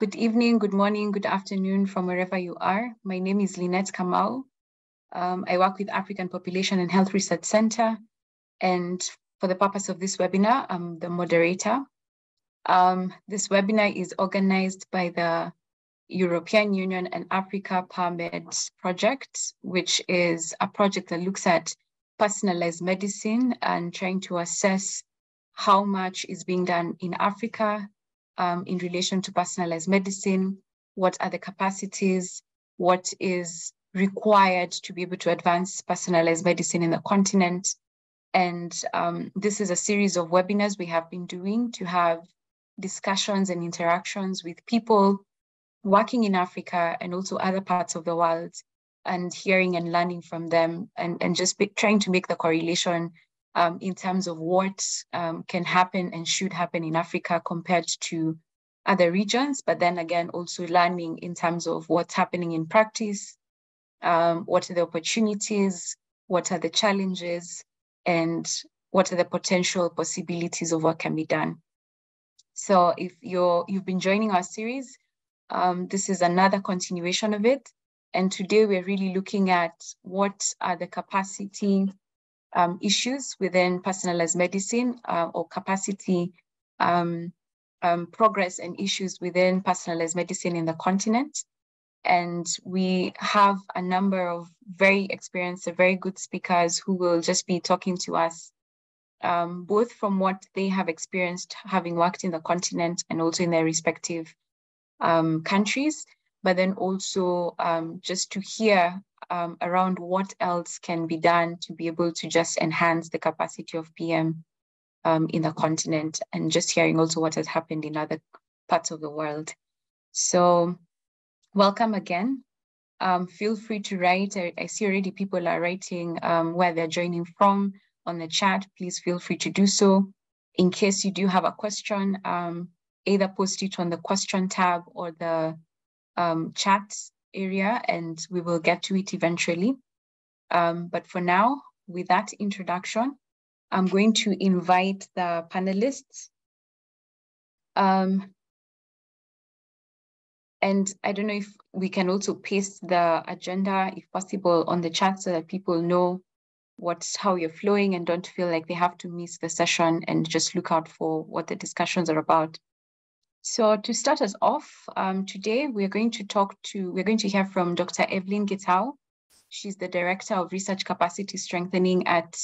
Good evening, good morning, good afternoon from wherever you are. My name is Lynette Kamau. I work with African Population and Health Research Center. And for the purpose of this webinar, I'm the moderator. This webinar is organized by the European Union and Africa PerMed project, which is a project that looks at personalized medicine and trying to assess how much is being done in Africa in relation to personalized medicine, what are the capacities, what is required to be able to advance personalized medicine in the continent. And this is a series of webinars we have been doing to have discussions and interactions with people working in Africa and also other parts of the world, and hearing and learning from them, and just trying to make the correlation in terms of what can happen and should happen in Africa compared to other regions, but then again, also learning in terms of what's happening in practice, what are the opportunities, what are the challenges, and what are the potential possibilities of what can be done. So if you've been joining our series, this is another continuation of it. And today we're really looking at what are the capacity issues within personalized medicine or capacity progress and issues within personalized medicine in the continent. And we have a number of very experienced, very good speakers who will just be talking to us both from what they have experienced having worked in the continent and also in their respective countries, but then also just to hear around what else can be done to be able to just enhance the capacity of PM in the continent, and just hearing also what has happened in other parts of the world. So welcome again. Feel free to write. I see already people are writing where they're joining from on the chat. Please feel free to do so. In case you do have a question, either post it on the question tab or the chat area, and we will get to it eventually. But for now, with that introduction, I'm going to invite the panelists. And I don't know if we can also paste the agenda, if possible, on the chat so that people know how you're flowing and don't feel like they have to miss the session, and just look out for what the discussions are about. So to start us off, today we're going to hear from Dr. Evelyn Gitau. She's the Director of Research Capacity Strengthening at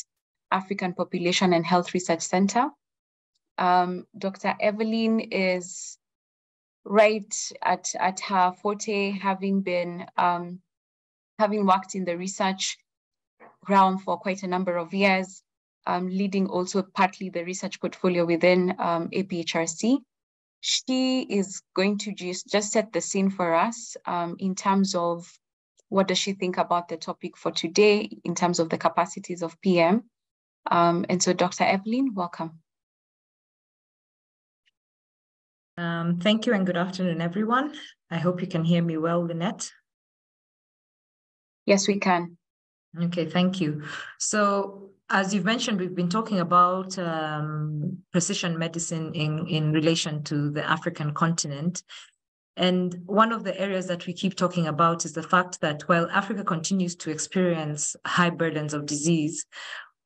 African Population and Health Research Center. Dr. Evelyn is right at her forte, having worked in the research realm for quite a number of years, leading also partly the research portfolio within APHRC. She is going to just set the scene for us in terms of what does she think about the topic for today in terms of the capacities of PM. And so Dr. Evelyn, welcome. Thank you and good afternoon, everyone. I hope you can hear me well, Lynette. Yes, we can. Okay, thank you. So as you've mentioned, we've been talking about precision medicine in relation to the African continent. And one of the areas that we keep talking about is the fact that while Africa continues to experience high burdens of disease,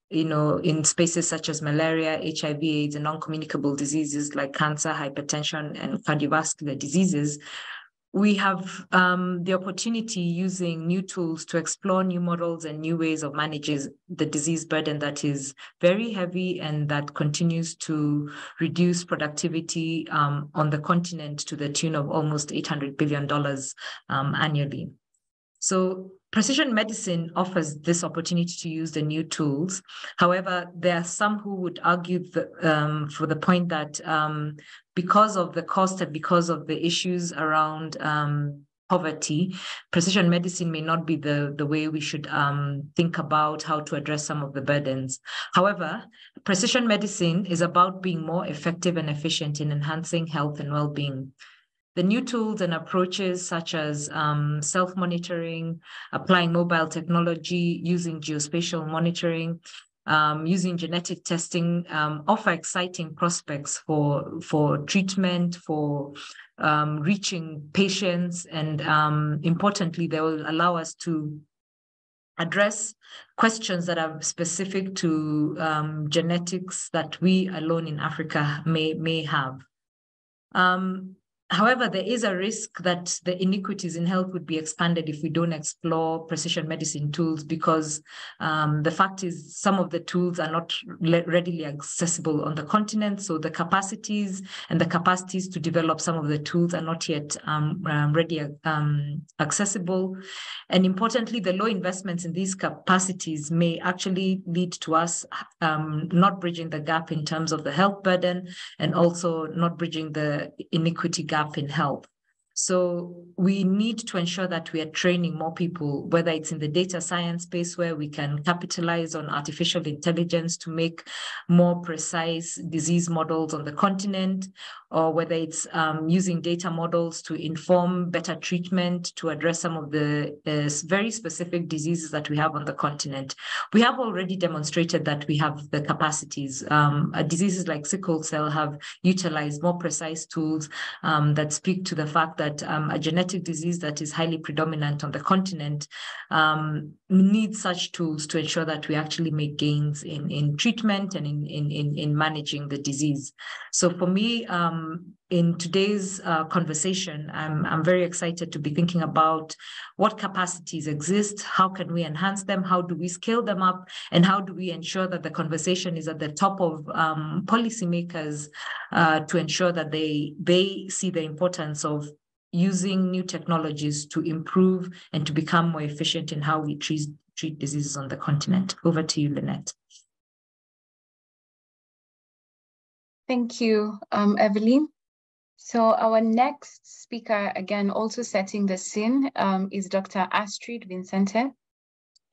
in spaces such as malaria, HIV, AIDS, and non-communicable diseases like cancer, hypertension, and cardiovascular diseases, we have the opportunity using new tools to explore new models and new ways of managing the disease burden that is very heavy and that continues to reduce productivity on the continent to the tune of almost $800 billion annually. So precision medicine offers this opportunity to use the new tools. However, there are some who would argue for the point that because of the cost and because of the issues around poverty, precision medicine may not be the way we should think about how to address some of the burdens. However, precision medicine is about being more effective and efficient in enhancing health and well-being. The new tools and approaches such as self-monitoring, applying mobile technology, using geospatial monitoring, using genetic testing offer exciting prospects for treatment, for reaching patients, and importantly, they will allow us to address questions that are specific to genetics that we alone in Africa may have. However, there is a risk that the inequities in health would be expanded if we don't explore precision medicine tools, because the fact is some of the tools are not readily accessible on the continent. So the capacities to develop some of the tools are not yet ready accessible. And importantly, the low investments in these capacities may actually lead to us not bridging the gap in terms of the health burden, and also not bridging the inequity gap in health. So we need to ensure that we are training more people, whether it's in the data science space where we can capitalize on artificial intelligence to make more precise disease models on the continent, or whether it's using data models to inform better treatment to address some of the very specific diseases that we have on the continent. We have already demonstrated that we have the capacities. Diseases like sickle cell have utilized more precise tools that speak to the fact that a genetic disease that is highly predominant on the continent needs such tools to ensure that we actually make gains in treatment and in managing the disease. So for me, in today's conversation, I'm very excited to be thinking about what capacities exist, how can we enhance them, how do we scale them up, and how do we ensure that the conversation is at the top of policymakers to ensure that they see the importance of using new technologies to improve and to become more efficient in how we treat diseases on the continent. Over to you, Lynette. Thank you, Evelyn. So our next speaker, again, also setting the scene, is Dr. Astrid Vincente.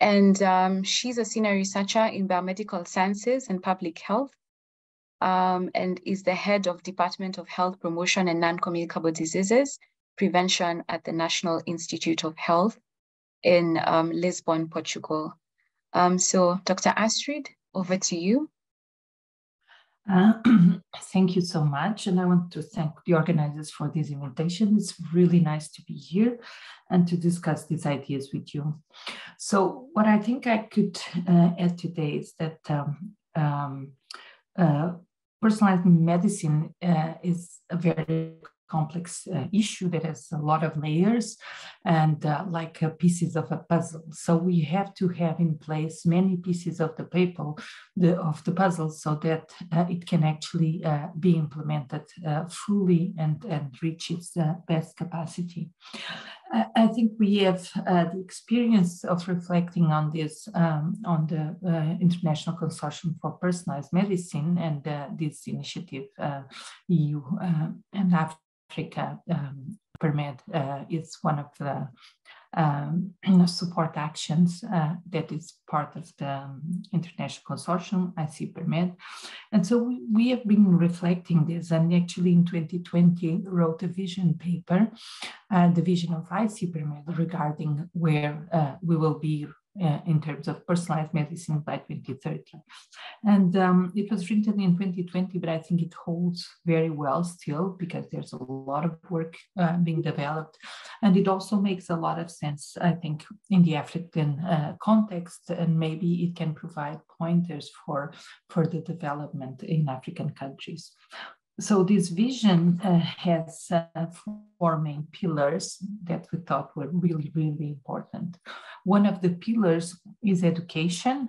And she's a senior researcher in biomedical sciences and public health, and is the head of Department of Health Promotion and Non-Communicable Diseases Prevention at the National Institute of Health in Lisbon, Portugal. So Dr. Astrid, over to you. Thank you so much. And I want to thank the organizers for this invitation. It's really nice to be here and to discuss these ideas with you. So what I think I could add today is that personalized medicine is a very complex issue that has a lot of layers and like pieces of a puzzle. So we have to have in place many pieces of the puzzle so that it can actually be implemented fully and reach its best capacity. I think we have the experience of reflecting on this on the International Consortium for Personalized Medicine and this initiative EU and Africa PerMed is one of the support actions that is part of the International Consortium, IC PerMed. And so we have been reflecting this, and actually in 2020 wrote a vision paper, the vision of IC PerMed regarding where we will be in terms of personalized medicine by 2030. And it was written in 2020, but I think it holds very well still because there's a lot of work being developed. And it also makes a lot of sense, I think, in the African context, and maybe it can provide pointers for the development in African countries. So this vision has 4 main pillars that we thought were really, really important. One of the pillars is education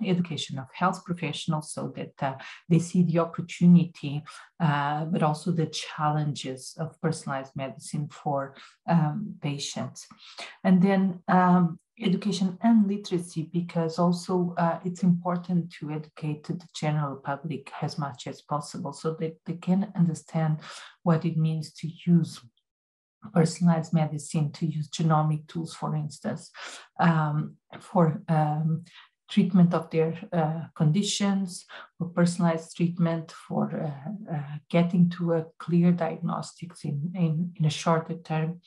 of health professionals so that they see the opportunity, but also the challenges of personalized medicine for patients. And then education and literacy, because also it's important to educate the general public as much as possible so that they can understand what it means to use personalized medicine, to use genomic tools, for instance, for treatment of their conditions, for personalized treatment, for getting to a clear diagnostics in a shorter term,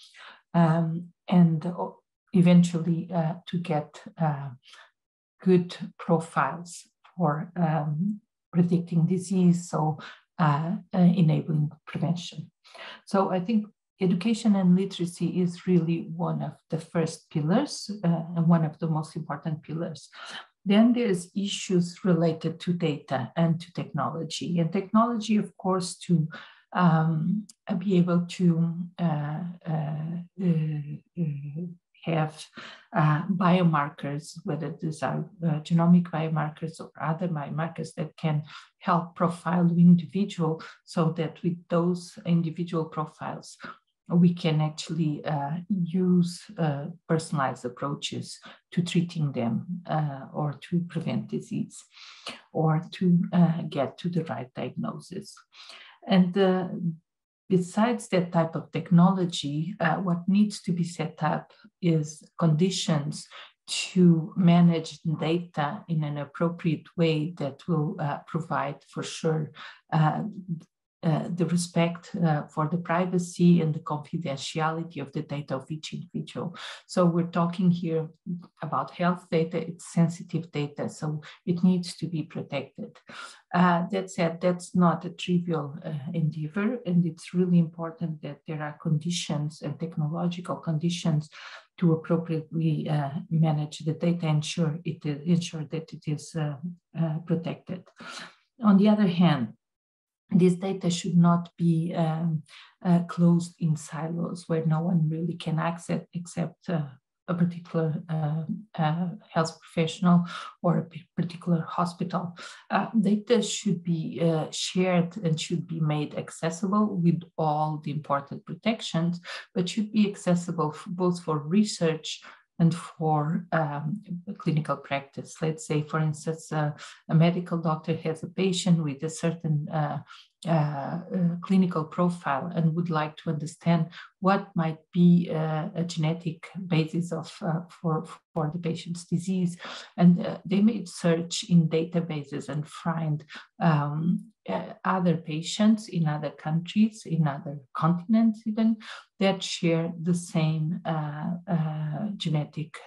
and eventually to get good profiles for predicting disease, so enabling prevention. So I think education and literacy is really one of the first pillars and one of the most important pillars. Then there's issues related to data and to technology. And technology, of course, to be able to have biomarkers, whether these are genomic biomarkers or other biomarkers that can help profile the individual, so that with those individual profiles, we can actually use personalized approaches to treating them or to prevent disease or to get to the right diagnosis. And besides that type of technology, what needs to be set up is conditions to manage data in an appropriate way that will provide for sure the respect for the privacy and the confidentiality of the data of each individual. So we're talking here about health data, it's sensitive data, so it needs to be protected. That said, that's not a trivial endeavor, and it's really important that there are conditions and technological conditions to appropriately manage the data, ensure that it is protected. On the other hand, this data should not be closed in silos where no one really can access except a particular health professional or a particular hospital. Data should be shared and should be made accessible with all the important protections, but should be accessible both for research and for clinical practice. Let's say, for instance, a medical doctor has a patient with a certain clinical profile and would like to understand what might be a genetic basis of for the patient's disease, and they may search in databases and find other patients in other countries, in other continents even, that share the same genetic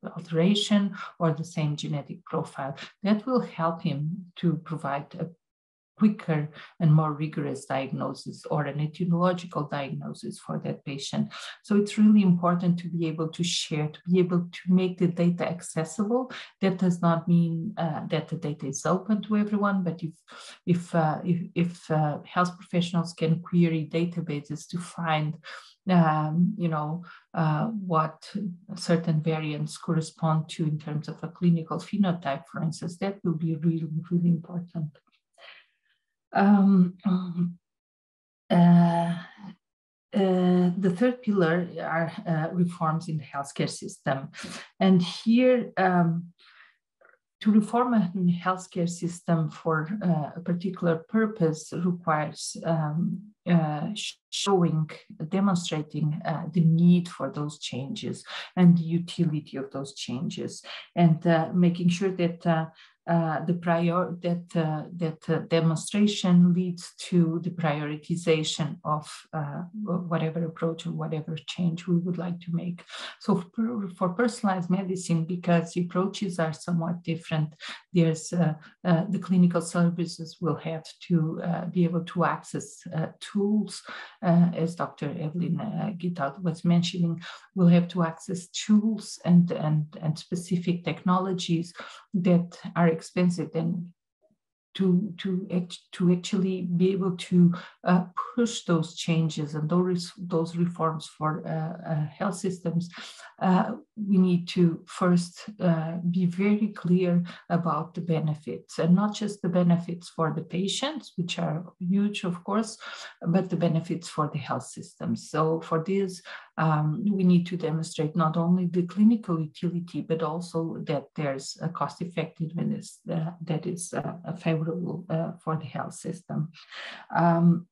alteration or the same genetic profile. That will help him to provide a quicker and more rigorous diagnosis or an etiological diagnosis for that patient. So it's really important to be able to share, to be able to make the data accessible. That does not mean that the data is open to everyone, but if health professionals can query databases to find what certain variants correspond to in terms of a clinical phenotype, for instance, that will be really, really important. The third pillar are reforms in the healthcare system. And here, to reform a healthcare system for a particular purpose requires demonstrating the need for those changes and the utility of those changes, and making sure that that demonstration leads to the prioritization of whatever approach or whatever change we would like to make. So for personalized medicine, because the approaches are somewhat different, there's the clinical services will have to be able to access tools, as Dr. Evelyn Gitaut was mentioning, will have to access tools and specific technologies that are expensive, and to actually be able to push those changes and those reforms for health systems, we need to first be very clear about the benefits, and not just the benefits for the patients, which are huge, of course, but the benefits for the health systems. So for this, we need to demonstrate not only the clinical utility, but also that there's a cost effectiveness that is favorable for the health system.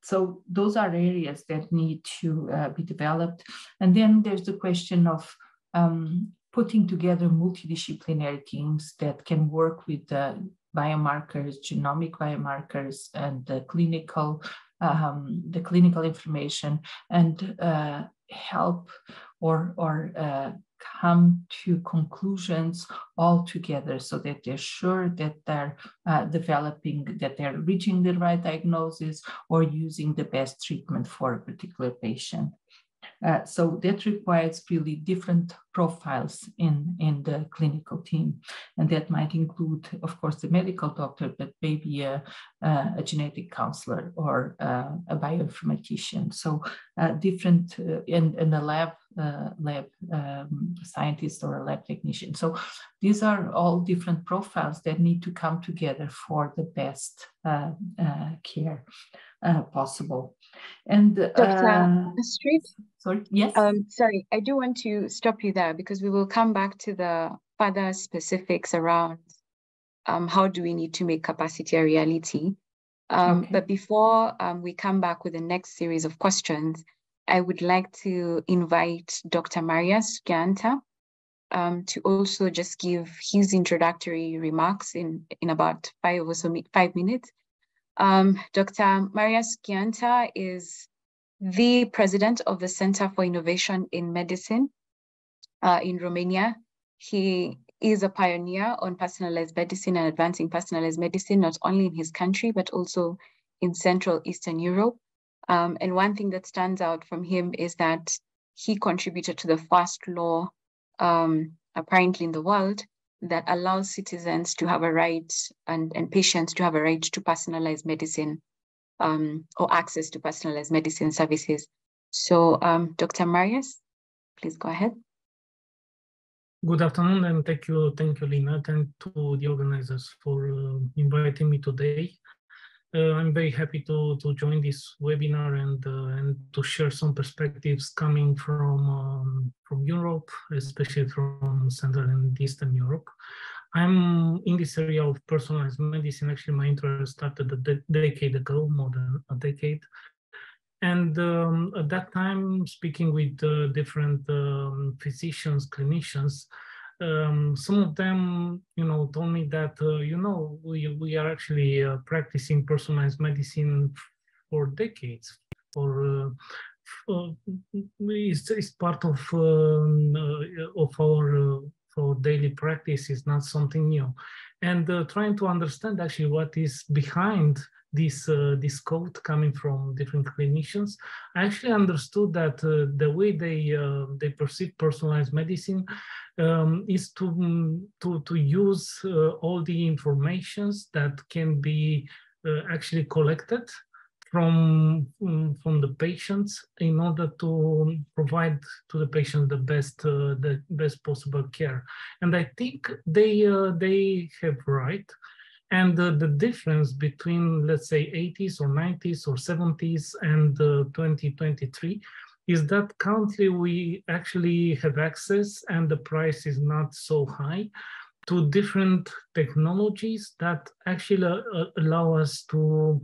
So those are areas that need to be developed. And then there's the question of putting together multidisciplinary teams that can work with biomarkers, genomic biomarkers, and the clinical information, and help or come to conclusions all together so that they're sure that they're that they're reaching the right diagnosis or using the best treatment for a particular patient. So that requires really different profiles in the clinical team. And that might include, of course, the medical doctor, but maybe a genetic counselor or a bioinformatician. So different, and a lab scientist or a lab technician. So these are all different profiles that need to come together for the best care possible. And Dr. Astrid? Sorry, yes. Sorry, I do want to stop you there because we will come back to the further specifics around how do we need to make capacity a reality. Okay. But before we come back with the next series of questions, I would like to invite Dr. Marius Gianta to also just give his introductory remarks in about 5 minutes. Dr. Marius Gianta is the president of the Center for Innovation in Medicine in Romania. He is a pioneer on personalized medicine and advancing personalized medicine, not only in his country, but also in Central Eastern Europe. And one thing that stands out from him is that he contributed to the first law, apparently in the world, that allows citizens to have a right and patients to have a right to personalized medicine or access to personalized medicine services. So, Dr. Marius, please go ahead. Good afternoon, and thank you, Lynette, and to the organizers for inviting me today. I'm very happy to join this webinar and to share some perspectives coming from Europe, especially from Central and Eastern Europe. I'm in this area of personalized medicine. Actually, my interest started a decade ago, more than a decade. And at that time, speaking with different physicians, clinicians, some of them, told me that, we are actually practicing personalized medicine for decades. It's part of our daily practice. Is not something new. And trying to understand actually what is behind this code coming from different clinicians, I actually understood that the way they perceive personalized medicine is to use all the informations that can be actually collected from the patients in order to provide to the patient the best possible care. And I think they have right. And the difference between, let's say, 80s or 90s or 70s and 2023 is that currently we actually have access, and the price is not so high, to different technologies that actually allow us to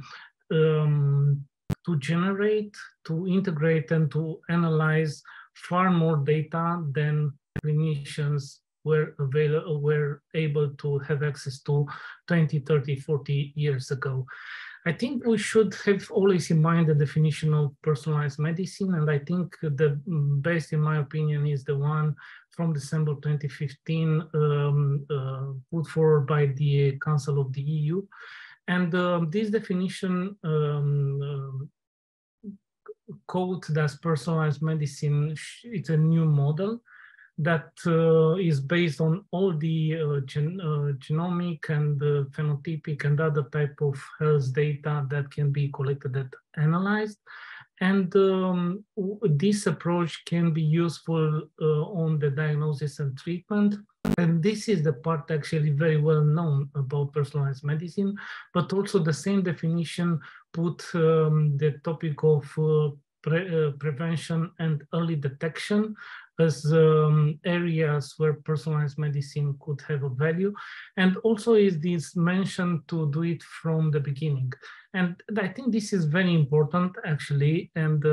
generate, to integrate, and to analyze far more data than clinicians were able to have access to 20, 30, 40 years ago. I think we should have always in mind the definition of personalized medicine, and I think the best, in my opinion, is the one from December 2015 put forward by the Council of the EU. And this definition code that's personalized medicine, it's a new model that is based on all the genomic and phenotypic and other type of health data that can be collected and analyzed. And this approach can be useful on the diagnosis and treatment. And this is the part actually very well known about personalized medicine, but also the same definition put the topic of prevention and early detection as areas where personalized medicine could have a value. And also is this mentioned to do it from the beginning. And I think this is very important actually, and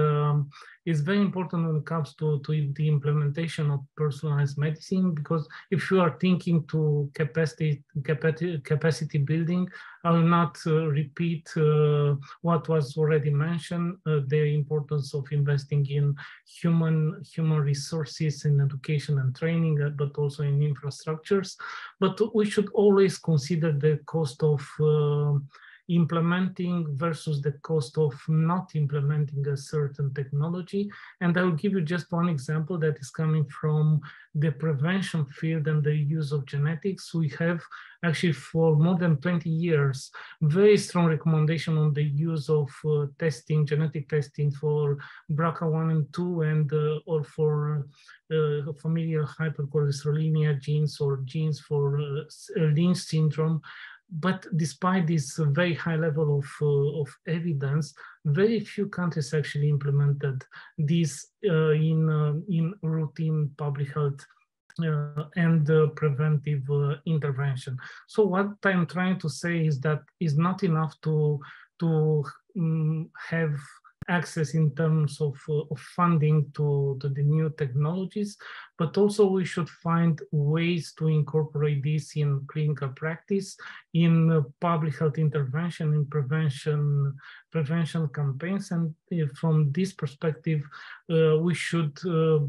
it's very important when it comes to the implementation of personalized medicine, because if you are thinking to capacity building, I will not repeat what was already mentioned, the importance of investing in human resources resources in education and training, but also in infrastructures. But we should always consider the cost of implementing versus the cost of not implementing a certain technology. And I will give you just one example that is coming from the prevention field and the use of genetics. We have actually for more than 20 years, very strong recommendation on the use of testing, genetic testing for BRCA1 and 2 and or for familial hypercholesterolemia genes or genes for Lynch syndrome. But despite this very high level of evidence, very few countries actually implemented this in routine public health and preventive intervention. So what I'm trying to say is that it's not enough to have access in terms of funding to the new technologies, but also we should find ways to incorporate this in clinical practice, in public health intervention, in prevention campaigns. And from this perspective, we should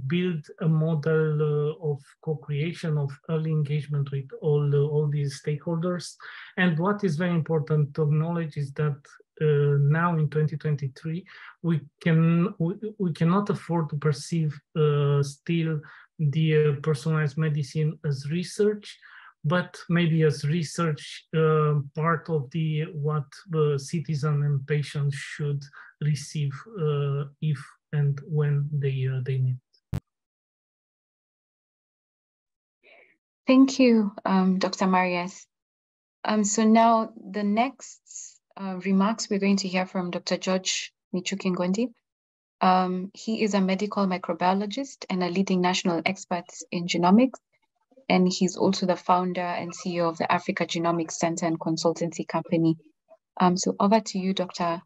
build a model of co-creation, of early engagement with all these stakeholders. And what is very important to acknowledge is that now in 2023, we cannot afford to perceive still the personalized medicine as research, but maybe as research part of the what the citizen and patients should receive if and when they need. Thank you, Dr. Marias. So now the next remarks we're going to hear from Dr. George Michuki-Ngondi. He is a medical microbiologist and a leading national expert in genomics, and he's also the founder and CEO of the Africa Genomics Center and Consultancy Company. So over to you, Dr.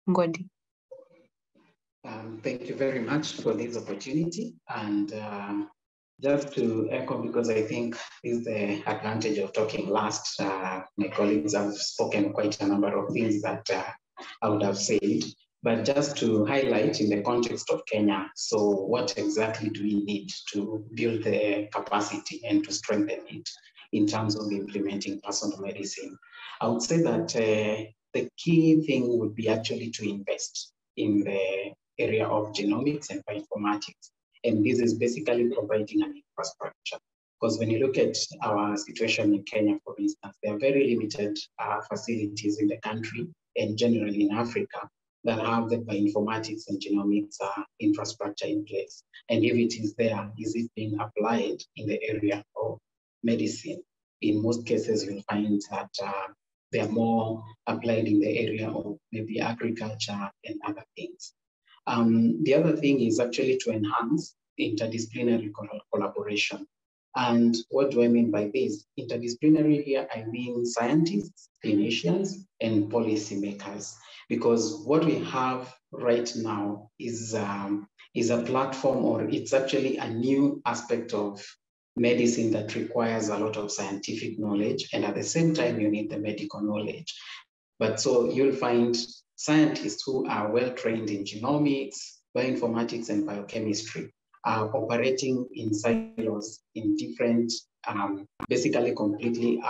Ngondi. Thank you very much for this opportunity. And just to echo, because I think this is the advantage of talking last, my colleagues have spoken quite a number of things that I would have said, but just to highlight in the context of Kenya, so what exactly do we need to build the capacity and to strengthen it in terms of implementing personal medicine? I would say that the key thing would be actually to invest in the area of genomics and bioinformatics. And this is basically providing an infrastructure. Because when you look at our situation in Kenya, for instance, there are very limited facilities in the country and generally in Africa that have the bioinformatics and genomics infrastructure in place. And if it is there, is it being applied in the area of medicine? In most cases, you'll find that they are more applied in the area of maybe agriculture and other things. The other thing is actually to enhance interdisciplinary collaboration. And what do I mean by this? Interdisciplinary here, I mean scientists, clinicians, and policymakers. Because what we have right now is a platform, or it's actually a new aspect of medicine that requires a lot of scientific knowledge. And at the same time, you need the medical knowledge. But so you'll find scientists who are well-trained in genomics, bioinformatics, and biochemistry are operating in silos in different, basically completely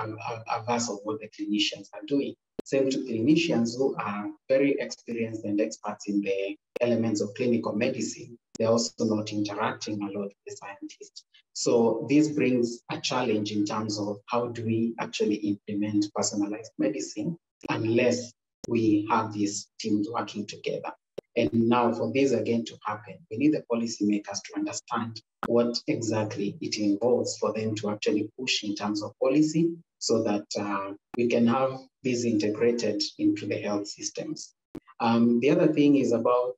averse of what the clinicians are doing. Same to clinicians who are very experienced and experts in the elements of clinical medicine. They're also not interacting a lot with the scientists. So this brings a challenge in terms of how do we actually implement personalized medicine unless we have these teams working together. And now for this again to happen, we need the policymakers to understand what exactly it involves for them to actually push in terms of policy so that we can have this integrated into the health systems. The other thing is about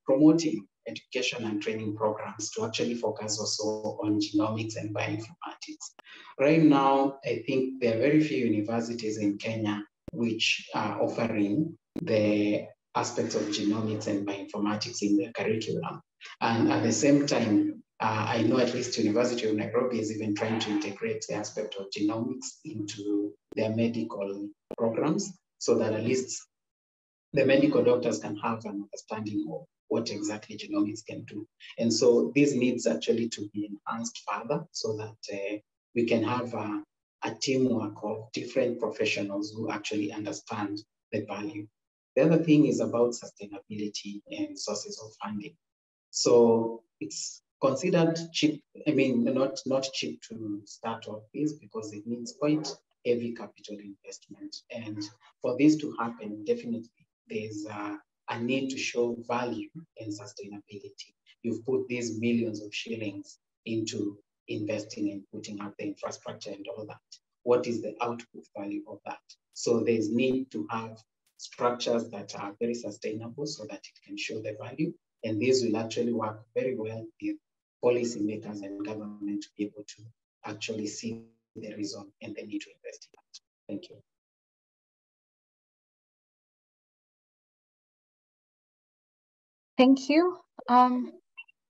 promoting education and training programs to actually focus also on genomics and bioinformatics. Right now, I think there are very few universities in Kenya which are offering the aspects of genomics and bioinformatics in their curriculum. And at the same time, I know at least University of Nairobi is even trying to integrate the aspect of genomics into their medical programs so that at least the medical doctors can have an understanding of what exactly genomics can do. And so this needs actually to be enhanced further so that we can have a teamwork of different professionals who actually understand the value. The other thing is about sustainability and sources of funding. So it's considered cheap, I mean, not cheap to start off this because it needs quite heavy capital investment. And for this to happen, definitely there's a need to show value and sustainability. You've put these millions of shillings into investing and putting out the infrastructure and all that. What is the output value of that? So there's need to have structures that are very sustainable so that it can show the value. And this will actually work very well with policymakers and government to be able to actually see the reason and the need to invest in that. Thank you. Thank you.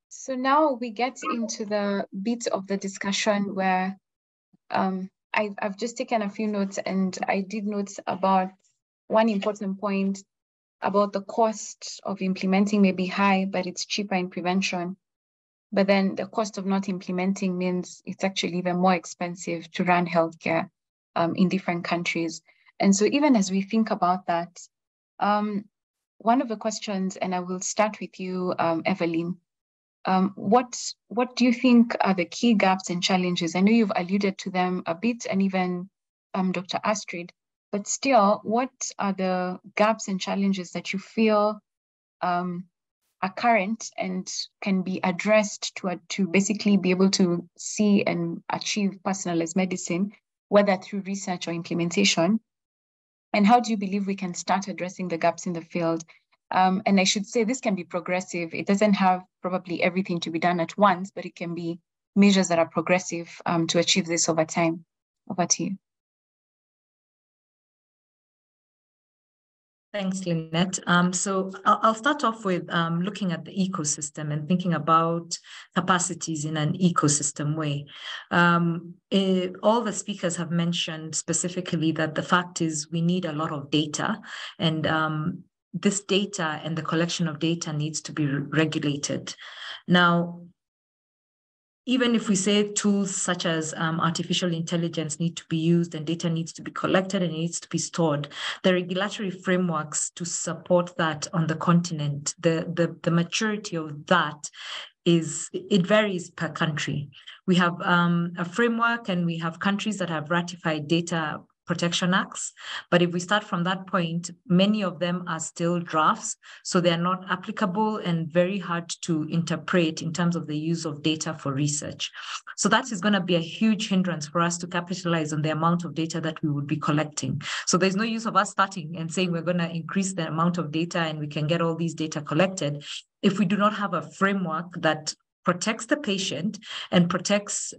So now we get into the bit of the discussion where I've just taken a few notes, and I did notes about one important point about the cost of implementing may be high, but it's cheaper in prevention. But then the cost of not implementing means it's actually even more expensive to run healthcare in different countries. And so even as we think about that, one of the questions, and I will start with you, Evelyn, what do you think are the key gaps and challenges? I know you've alluded to them a bit, and even Dr. Astrid, but still, what are the gaps and challenges that you feel are current and can be addressed to basically be able to see and achieve personalized medicine, whether through research or implementation? And how do you believe we can start addressing the gaps in the field? And I should say this can be progressive. It doesn't have probably everything to be done at once, but it can be measures that are progressive to achieve this over time. Over to you. Thanks, Lynette. So I'll start off with looking at the ecosystem and thinking about capacities in an ecosystem way. All the speakers have mentioned specifically that the fact is we need a lot of data, and this data and the collection of data needs to be regulated. Now, even if we say tools such as artificial intelligence need to be used and data needs to be collected and needs to be stored, the regulatory frameworks to support that on the continent, the maturity of that it varies per country. We have a framework, and we have countries that have ratified data protection acts. But if we start from that point, many of them are still drafts, so they're not applicable and very hard to interpret in terms of the use of data for research. So that is going to be a huge hindrance for us to capitalize on the amount of data that we would be collecting. So there's no use of us starting and saying we're going to increase the amount of data and we can get all these data collected if we do not have a framework that protects the patient and protects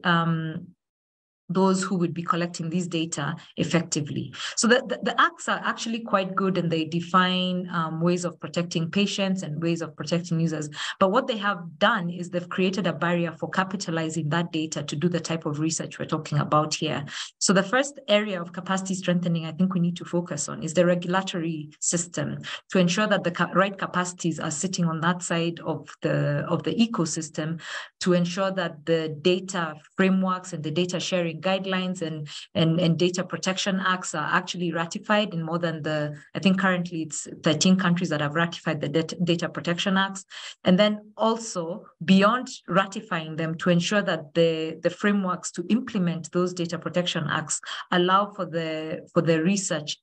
those who would be collecting these data effectively. So the acts are actually quite good, and they define ways of protecting patients and ways of protecting users. But what they have done is they've created a barrier for capitalizing that data to do the type of research we're talking about here. So the first area of capacity strengthening I think we need to focus on is the regulatory system to ensure that the right capacities are sitting on that side of the ecosystem, to ensure that the data frameworks and the data sharing guidelines and data protection acts are actually ratified in more than I think currently it's 13 countries that have ratified the data protection acts. And then also beyond ratifying them, to ensure that the frameworks to implement those data protection acts allow for the research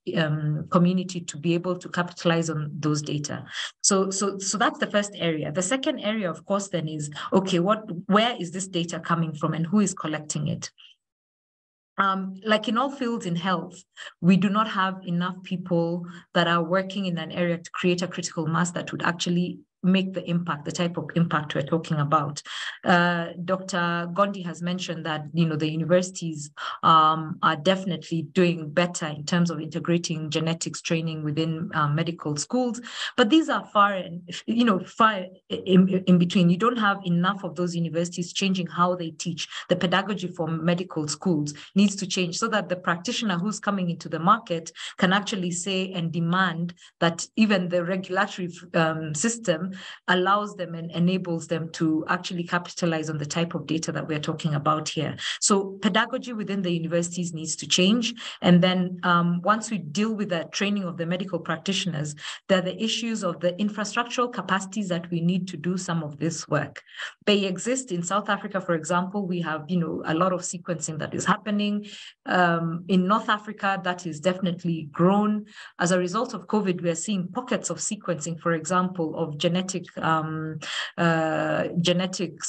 community to be able to capitalize on those data. So that's the first area. The second area, of course, then is, okay, where is this data coming from and who is collecting it? Like in all fields in health, we do not have enough people that are working in an area to create a critical mass that would actually make the impact, the type of impact we're talking about. Dr. Gondi has mentioned that, the universities are definitely doing better in terms of integrating genetics training within medical schools, but these are far in between. You don't have enough of those universities changing how they teach. The pedagogy for medical schools needs to change so that the practitioner who's coming into the market can actually say and demand that even the regulatory system allows them and enables them to actually capitalize on the type of data that we're talking about here. So pedagogy within the universities needs to change. And then once we deal with the training of the medical practitioners, there are the issues of the infrastructural capacities that we need to do some of this work. They exist in South Africa, for example. We have, a lot of sequencing that is happening. In North Africa, that is definitely grown. As a result of COVID, we are seeing pockets of sequencing, for example, of genetic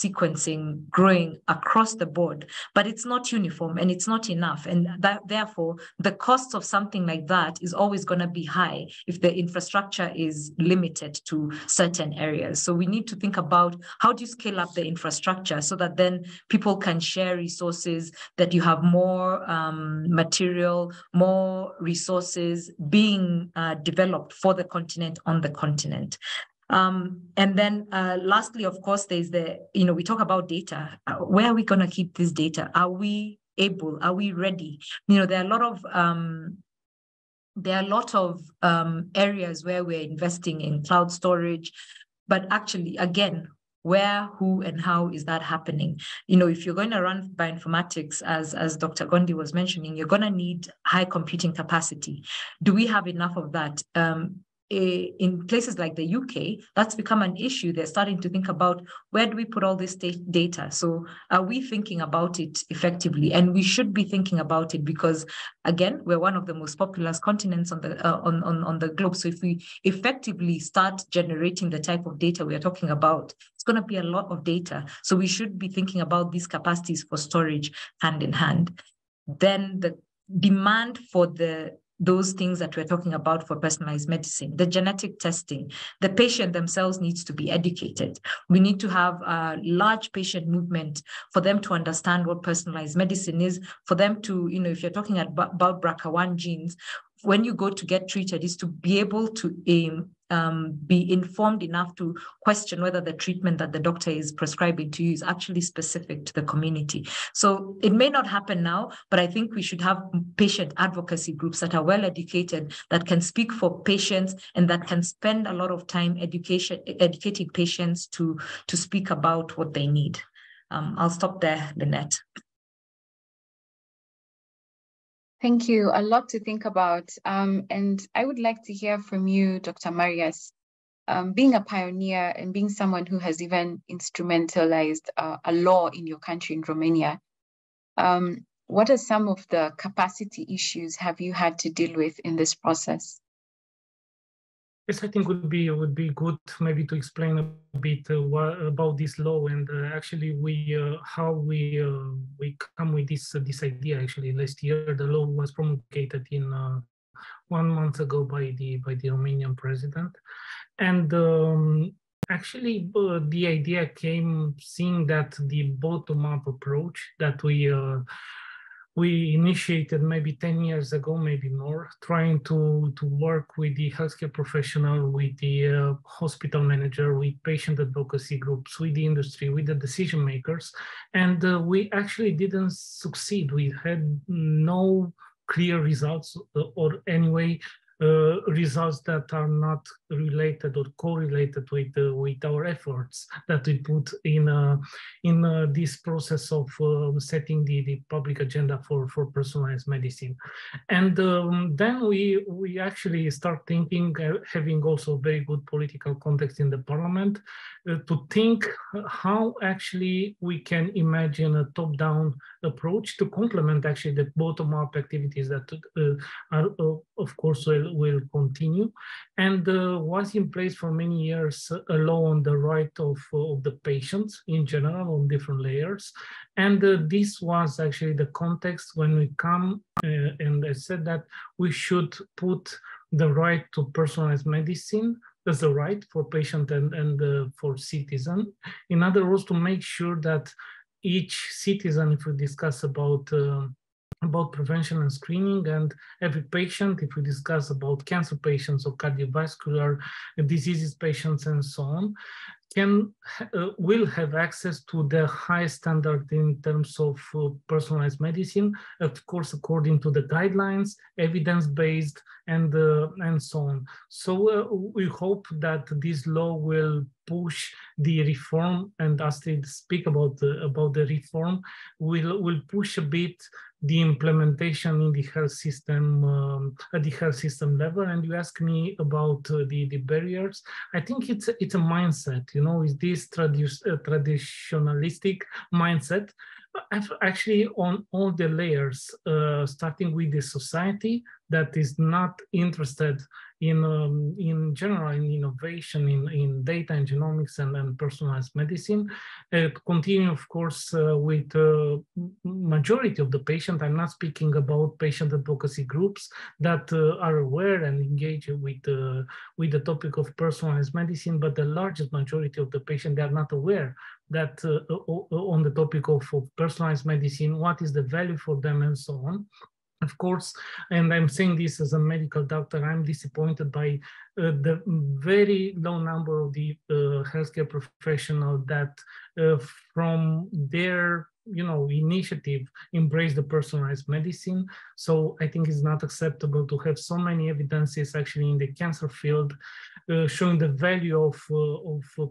sequencing growing across the board, but it's not uniform and it's not enough. And that, therefore, the cost of something like that is always going to be high if the infrastructure is limited to certain areas. So we need to think about how do you scale up the infrastructure so that then people can share resources, that you have more material, more resources being developed for the continent, on the continent. And then lastly, of course, there's we talk about data. Where are we going to keep this data? Are we able? Are we ready? There are a lot of areas where we're investing in cloud storage, but actually, again, where, who, and how is that happening? If you're going to run bioinformatics, as Dr. Gondi was mentioning, you're going to need high computing capacity. Do we have enough of that? In places like the UK, that's become an issue. They're starting to think about, where do we put all this data? So are we thinking about it effectively? And we should be thinking about it because, again, we're one of the most populous continents on the globe. So if we effectively start generating the type of data we are talking about, it's going to be a lot of data. So we should be thinking about these capacities for storage hand in hand. Then the demand for those things that we're talking about for personalized medicine, the genetic testing, the patient themselves needs to be educated. We need to have a large patient movement for them to understand what personalized medicine is, for them to, if you're talking about BRCA1 genes, when you go to get treated, is to be able to be informed enough to question whether the treatment that the doctor is prescribing to you is actually specific to the community. So it may not happen now, but I think we should have patient advocacy groups that are well educated, that can speak for patients and that can spend a lot of time educating patients to speak about what they need. I'll stop there, Lynette. Thank you. A lot to think about. And I would like to hear from you, Dr. Marius. Being a pioneer and being someone who has even instrumentalized a law in your country, in Romania, what are some of the capacity issues have you had to deal with in this process? Yes, I think would be good maybe to explain a bit about this law and actually how we come with this idea. Actually, last year the law was promulgated in 1 month ago by the Romanian president, and actually the idea came seeing that the bottom-up approach that we initiated maybe 10 years ago, maybe more, trying to work with the healthcare professional, with the hospital manager, with patient advocacy groups, with the industry, with the decision makers. And we actually didn't succeed. We had no clear results, or anyway, results that are not related or correlated with our efforts that we put in this process of setting the public agenda for personalized medicine. And then we actually start thinking, having also very good political context in the parliament, to think how actually we can imagine a top-down approach to complement actually the bottom-up activities that are, of course, will continue, and was in place for many years a law on the right of the patients in general on different layers. And this was actually the context when we come and I said that we should put the right to personalized medicine as a right for patient and for citizen. In other words, to make sure that each citizen, if we discuss about prevention and screening, and every patient, if we discuss about cancer patients or cardiovascular diseases patients and so on, will have access to the high standard in terms of personalized medicine, of course, according to the guidelines, evidence-based, and so on. So we hope that this law will push the reform, and Astrid speak about the reform, will push a bit the implementation in the health system at the health system level. And you ask me about the barriers. I think it's a mindset, you know, is this traditionalistic mindset. Actually, on all the layers, starting with the society that is not interested in general in innovation, in data and genomics and personalized medicine. Continue, of course, with majority of the patient. I'm not speaking about patient advocacy groups that are aware and engage with the topic of personalized medicine, but the largest majority of the patient, they are not aware that on the topic of personalized medicine, what is the value for them and so on. Of course, and I'm saying this as a medical doctor, I'm disappointed by the very low number of the healthcare professionals that from their initiative embrace the personalized medicine. So I think it's not acceptable to have so many evidences actually in the cancer field showing the value of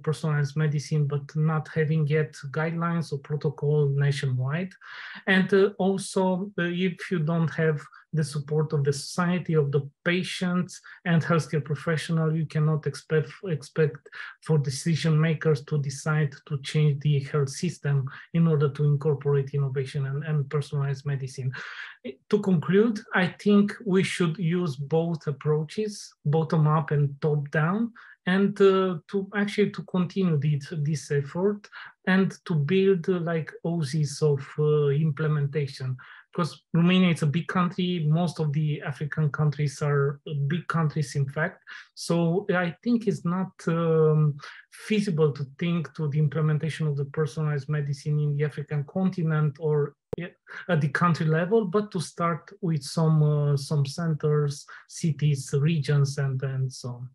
personalized medicine, but not having yet guidelines or protocol nationwide. And also, if you don't have the support of the society, of the patients and healthcare professional, you cannot expect for decision makers to decide to change the health system in order to incorporate innovation and personalized medicine. To conclude, I think we should use both approaches, bottom up and top down, and to continue this effort and to build like oases of implementation. Because Romania is a big country, most of the African countries are big countries, in fact. So I think it's not feasible to think to the implementation of the personalized medicine in the African continent or at the country level, but to start with some centers, cities, regions, and so on.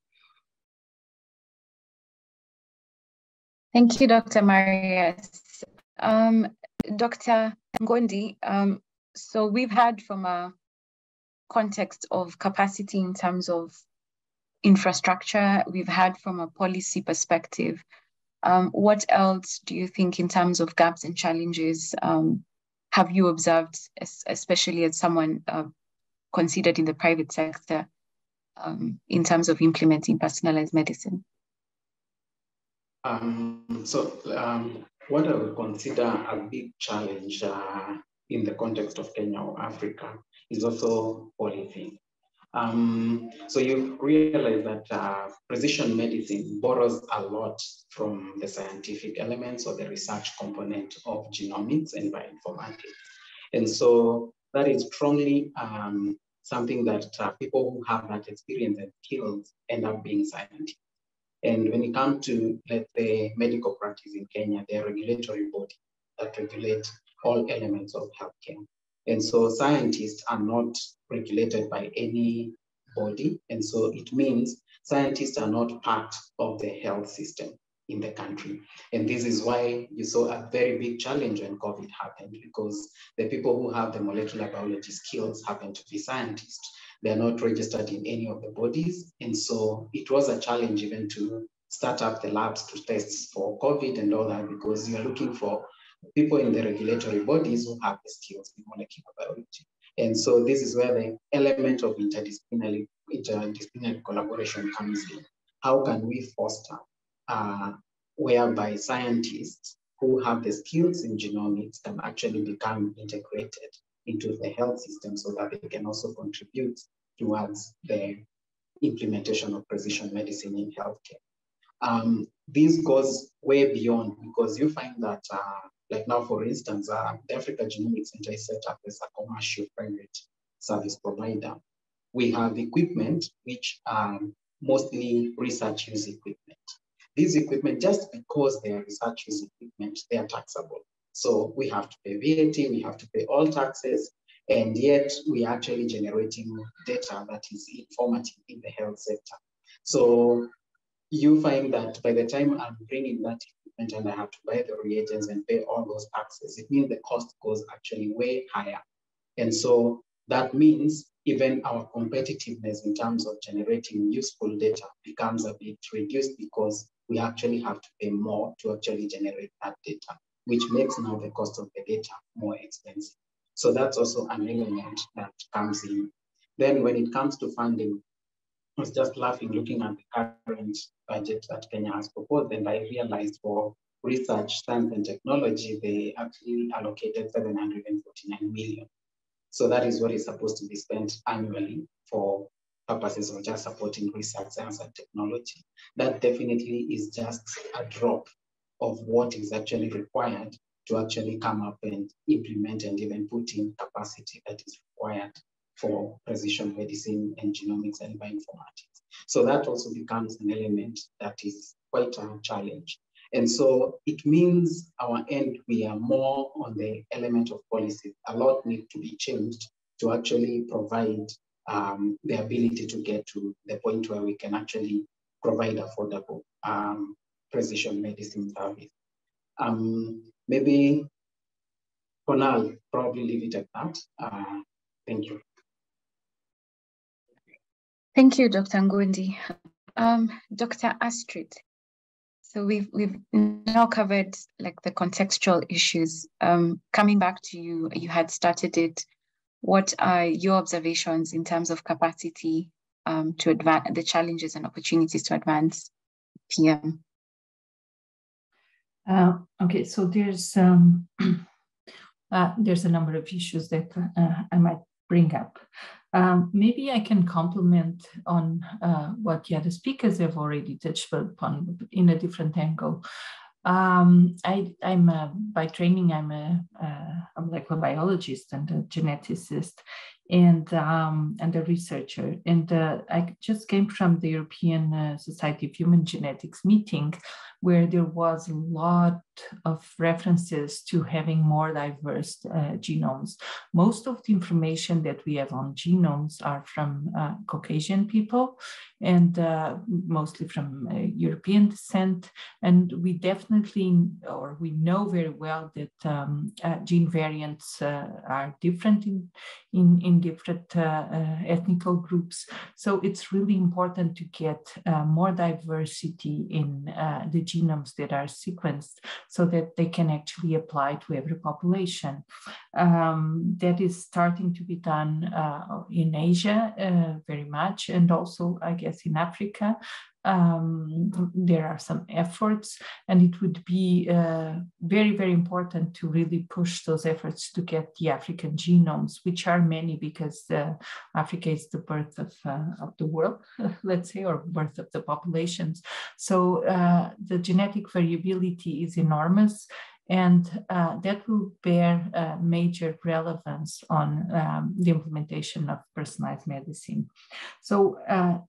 Thank you, Dr. Marius. Dr. Ngondi, so we've had from a context of capacity in terms of infrastructure, we've had from a policy perspective. What else do you think in terms of gaps and challenges have you observed, especially as someone considered in the private sector in terms of implementing personalized medicine? What I would consider a big challenge in the context of Kenya or Africa is also policy. So you realize that precision medicine borrows a lot from the scientific elements or the research component of genomics and bioinformatics. And so that is strongly something that people who have that experience and skills end up being scientists. And when it comes to, let's say, medical practice in Kenya, there are regulatory bodies that regulate all elements of healthcare. And so scientists are not regulated by any body. And so it means scientists are not part of the health system in the country. And this is why you saw a very big challenge when COVID happened, because the people who have the molecular biology skills happen to be scientists. They're not registered in any of the bodies. And so it was a challenge even to start up the labs to test for COVID and all that, because you're looking for people in the regulatory bodies who have the skills in molecular biology. And so this is where the element of interdisciplinary collaboration comes in. How can we foster whereby scientists who have the skills in genomics can actually become integrated into the health system so that they can also contribute towards the implementation of precision medicine in healthcare. This goes way beyond, because you find that, like now, for instance, the Africa Genomics Center is set up as a commercial private service provider. We have equipment which are mostly research use equipment. These equipment, just because they are research use equipment, they are taxable. So we have to pay VAT, we have to pay all taxes, and yet we are actually generating data that is informative in the health sector. So you find that by the time I'm bringing that equipment and I have to buy the reagents and pay all those taxes, it means the cost goes actually way higher. And so that means even our competitiveness in terms of generating useful data becomes a bit reduced because we actually have to pay more to actually generate that data, which makes now the cost of the data more expensive. So that's also an element that comes in. Then when it comes to funding, I was just laughing looking at the current budget that Kenya has proposed, and I realized for research, science, and technology, they actually allocated 749 million. So that is what is supposed to be spent annually for purposes of just supporting research, science, and technology. That definitely is just a drop of what is actually required to actually come up and implement and even put in capacity that is required for precision medicine and genomics and bioinformatics. So that also becomes an element that is quite a challenge. And so it means our end, we are more on the element of policy. A lot needs to be changed to actually provide the ability to get to the point where we can actually provide affordable precision medicine service. Maybe for now, probably leave it at that. Thank you. Thank you, Dr. Ngundi. Dr. Astrid, so we've now covered like the contextual issues. Coming back to you, you had started it. What are your observations in terms of capacity to advance the challenges and opportunities to advance PM? Okay, so there's a number of issues that I might bring up. Maybe I can comment on what the other speakers have already touched upon in a different angle. I'm by training, I'm a molecular biologist and a geneticist and a researcher. And I just came from the European Society of Human Genetics meeting, where there was a lot of references to having more diverse genomes. Most of the information that we have on genomes are from Caucasian people and mostly from European descent. And we definitely, or we know very well that gene variants are different in different ethnical groups. So it's really important to get more diversity in the genomes that are sequenced so that they can actually apply to every population. That is starting to be done in Asia very much, and also, I guess, in Africa. There are some efforts, and it would be very, very important to really push those efforts to get the African genomes, which are many because Africa is the birth of the world, let's say, or birth of the populations. So the genetic variability is enormous, and that will bear major relevance on the implementation of personalized medicine. So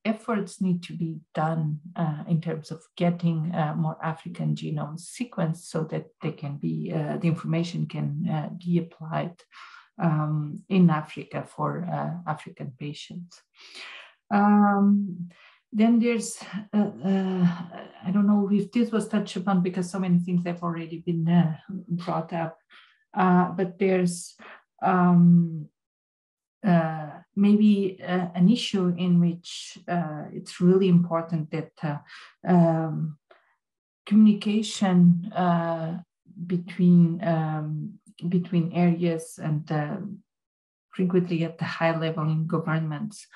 efforts need to be done in terms of getting more African genomes sequenced so that they can be, the information can be applied in Africa for African patients. Then there's, I don't know if this was touched upon because so many things have already been brought up, but there's maybe an issue in which it's really important that communication between areas and frequently at the high level in governments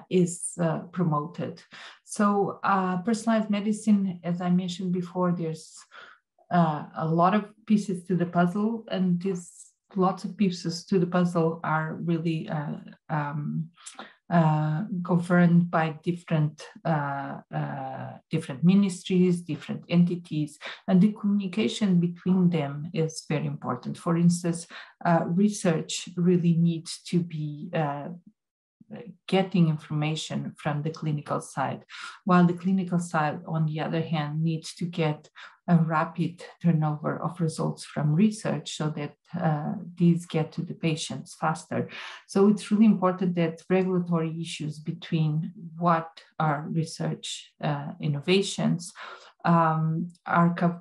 is promoted. So personalized medicine, as I mentioned before, there's a lot of pieces to the puzzle, and these lots of pieces to the puzzle are really governed by different ministries, different entities, and the communication between them is very important. For instance, research really needs to be getting information from the clinical side, while the clinical side, on the other hand, needs to get a rapid turnover of results from research so that these get to the patients faster. So it's really important that regulatory issues between what are research innovations are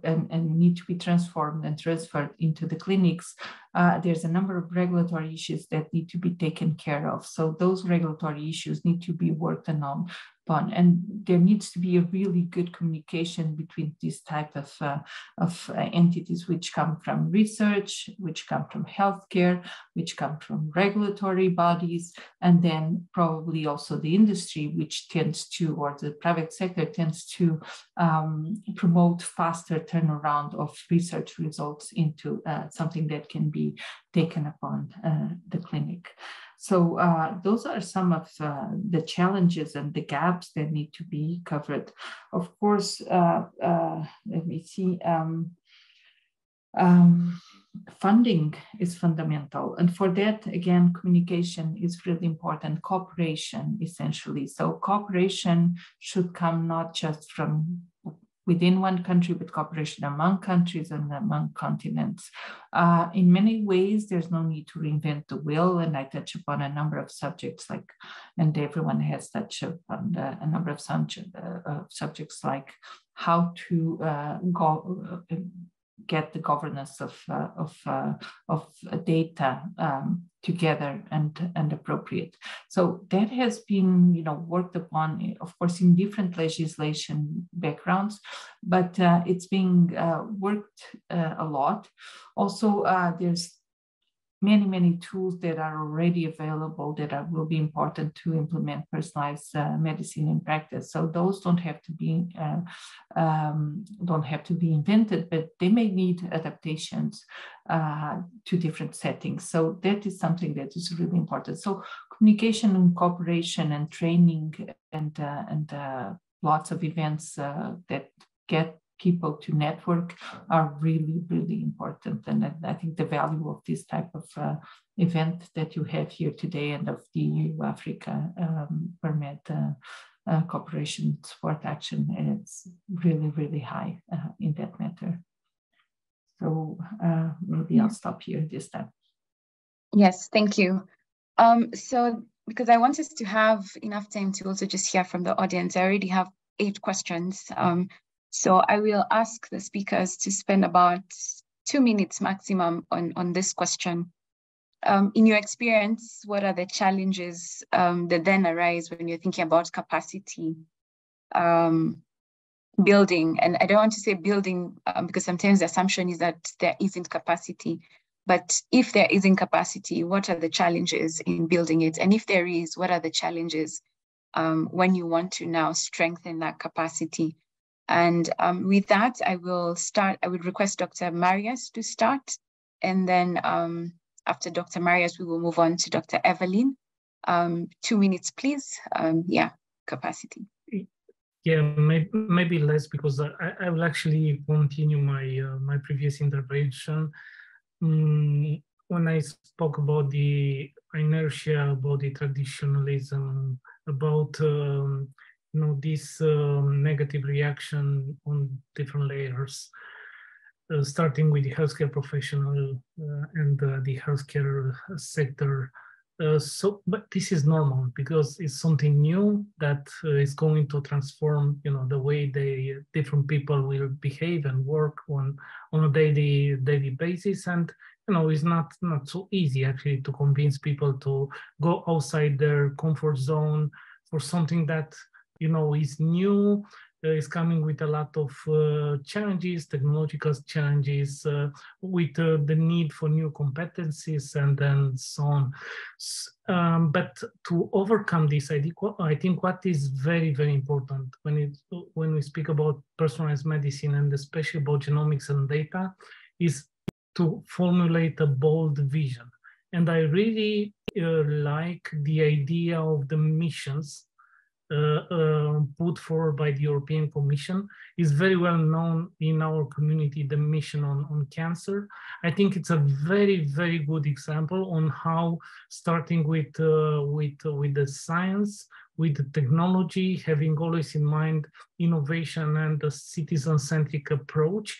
and need to be transformed and transferred into the clinics. There's a number of regulatory issues that need to be taken care of. So those regulatory issues need to be worked on, and there needs to be a really good communication between these type of entities which come from research, which come from healthcare, which come from regulatory bodies, and then probably also the industry, which tends to, or the private sector tends to promote faster turnaround of research results into something that can be taken upon the clinic. So those are some of the challenges and the gaps that need to be covered. Of course, let me see, funding is fundamental. And for that, again, communication is really important, cooperation essentially. So cooperation should come not just from within one country, but cooperation among countries and among continents. In many ways, there's no need to reinvent the wheel, and I touch upon a number of subjects and everyone has touched upon a number of subjects like how to get the governance of data together and appropriate. So that has been, worked upon, of course, in different legislation backgrounds, but it's being worked a lot. Also, there's many tools that are already available that will be important to implement personalized medicine in practice. So those don't have to be invented, but they may need adaptations to different settings. So that is something that is really important. So communication and cooperation and training and lots of events that get people to network are really important. And I think the value of this type of event that you have here today and of the EU-Africa PerMed Cooperation Support Action is really high in that matter. So maybe I'll stop here this time. Yes, thank you. So because I want us to have enough time to also just hear from the audience, I already have 8 questions. So I will ask the speakers to spend about 2 minutes maximum on this question. In your experience, what are the challenges that then arise when you're thinking about capacity building? And I don't want to say building because sometimes the assumption is that there isn't capacity. But if there isn't capacity, what are the challenges in building it? And if there is, what are the challenges when you want to now strengthen that capacity? And with that, I would request Dr. Marius to start. And then after Dr. Marius, we will move on to Dr. Evelyn. 2 minutes, please. Capacity. Yeah, maybe less, because I will actually continue my previous intervention. When I spoke about the inertia, about the traditionalism, about this negative reaction on different layers, starting with the healthcare professional and the healthcare sector. But this is normal because it's something new that is going to transform, the way different people will behave and work on a daily basis. And it's not so easy actually to convince people to go outside their comfort zone for something that is new, is coming with a lot of challenges, technological challenges, with the need for new competencies and then so on. But to overcome this, I think what is very important when we speak about personalized medicine and especially about genomics and data is to formulate a bold vision. And I really like the idea of the missions put forward by the European Commission is very well known in our community, the mission on cancer. I think it's a very, very good example on how starting with the science, with the technology, having always in mind innovation and the citizen-centric approach,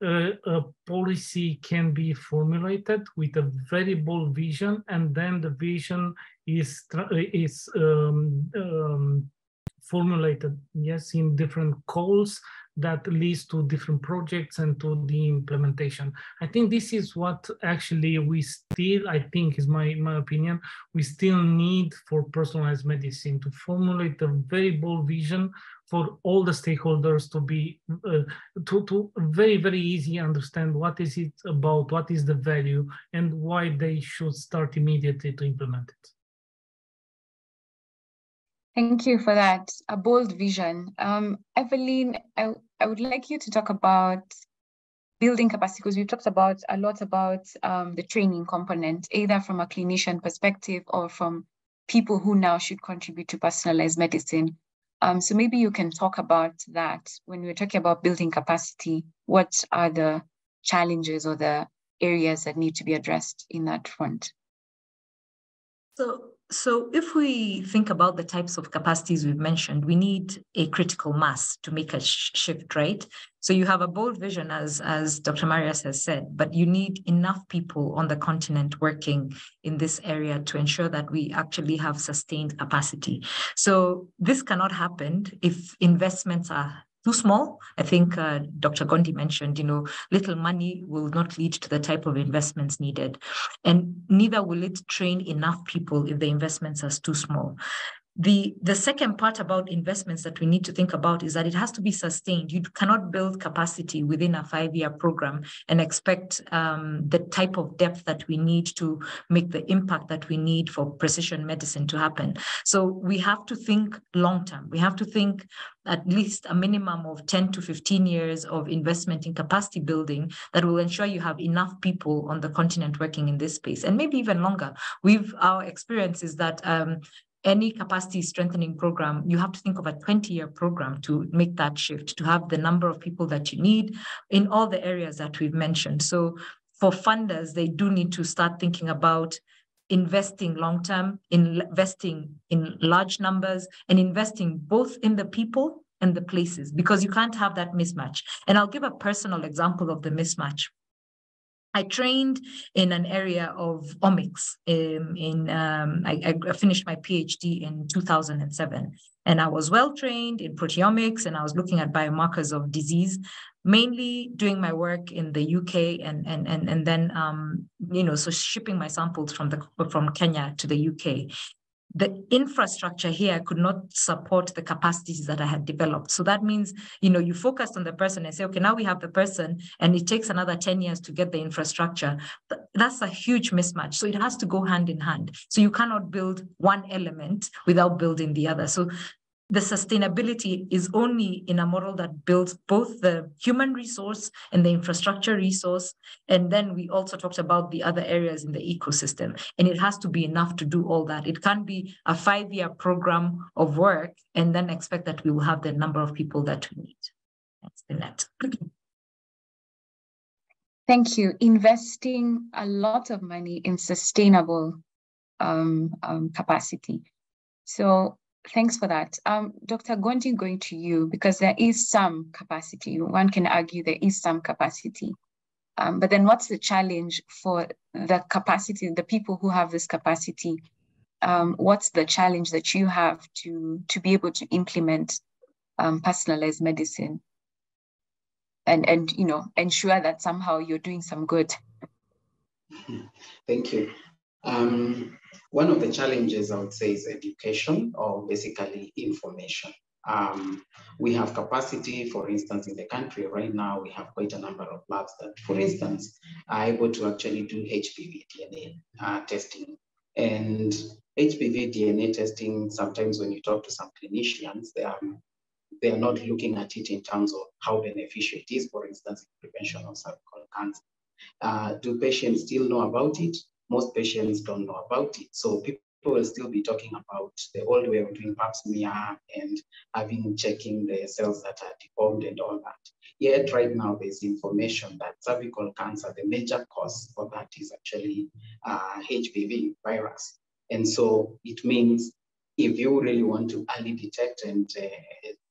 a policy can be formulated with a very bold vision, and then the vision is formulated, yes, in different calls that leads to different projects and to the implementation. I think this is what actually we still, I think is my opinion, we still need for personalized medicine, to formulate a very bold vision for all the stakeholders to be, to very, very easy understand what is it about, what is the value, and why they should start immediately to implement it. Thank you for that, a bold vision. Evelyn, I would like you to talk about building capacity, because we've talked about a lot about the training component, either from a clinician perspective or from people who now should contribute to personalized medicine. So maybe you can talk about that. When we're talking about building capacity, what are the challenges or the areas that need to be addressed in that front? So if we think about the types of capacities we've mentioned, we need a critical mass to make a shift, right? So you have a bold vision, as Dr. Marius has said, but you need enough people on the continent working in this area to ensure that we actually have sustained capacity. So this cannot happen if investments are too small. I think Dr. Gondi mentioned, little money will not lead to the type of investments needed. And neither will it train enough people if the investments are too small. The second part about investments that we need to think about is that it has to be sustained. You cannot build capacity within a 5-year program and expect the type of depth that we need to make the impact that we need for precision medicine to happen. So we have to think long-term. We have to think at least a minimum of 10 to 15 years of investment in capacity building that will ensure you have enough people on the continent working in this space, and maybe even longer. Our experience is that any capacity strengthening program, you have to think of a 20-year program to make that shift, to have the number of people that you need in all the areas that we've mentioned. So for funders, they do need to start thinking about investing long-term, investing in large numbers, and investing both in the people and the places, because you can't have that mismatch. And I'll give a personal example of the mismatch. I trained in an area of omics. I finished my PhD in 2007, and I was well trained in proteomics, and I was looking at biomarkers of disease, mainly doing my work in the UK, and then so shipping my samples from Kenya to the UK. The infrastructure here could not support the capacities that I had developed. So that means, you focused on the person and say, okay, now we have the person, and it takes another 10 years to get the infrastructure. That's a huge mismatch. So it has to go hand in hand. So you cannot build one element without building the other. So the sustainability is only in a model that builds both the human resource and the infrastructure resource. And then we also talked about the other areas in the ecosystem. And it has to be enough to do all that. It can't be a 5-year program of work and then expect that we will have the number of people that we need. That's the net. Thank you. Investing a lot of money in sustainable capacity. So thanks for that. Dr. Gondi, going to you, because there is some capacity. One can argue there is some capacity. But then what's the challenge for the capacity, the people who have this capacity? What's the challenge that you have to be able to implement personalized medicine and ensure that somehow you're doing some good? Thank you. One of the challenges I would say is education, or basically information. We have capacity, for instance, in the country right now, we have quite a number of labs that, for instance, are able to actually do HPV DNA testing. And HPV DNA testing, sometimes when you talk to some clinicians, they are not looking at it in terms of how beneficial it is, for instance, in prevention of cervical cancer. Do patients still know about it? Most patients don't know about it. So people will still be talking about the old way of doing pap smear and checking the cells that are deformed and all that. Yet right now there's information that cervical cancer, the major cause for that is actually HPV virus. And so it means if you really want to early detect and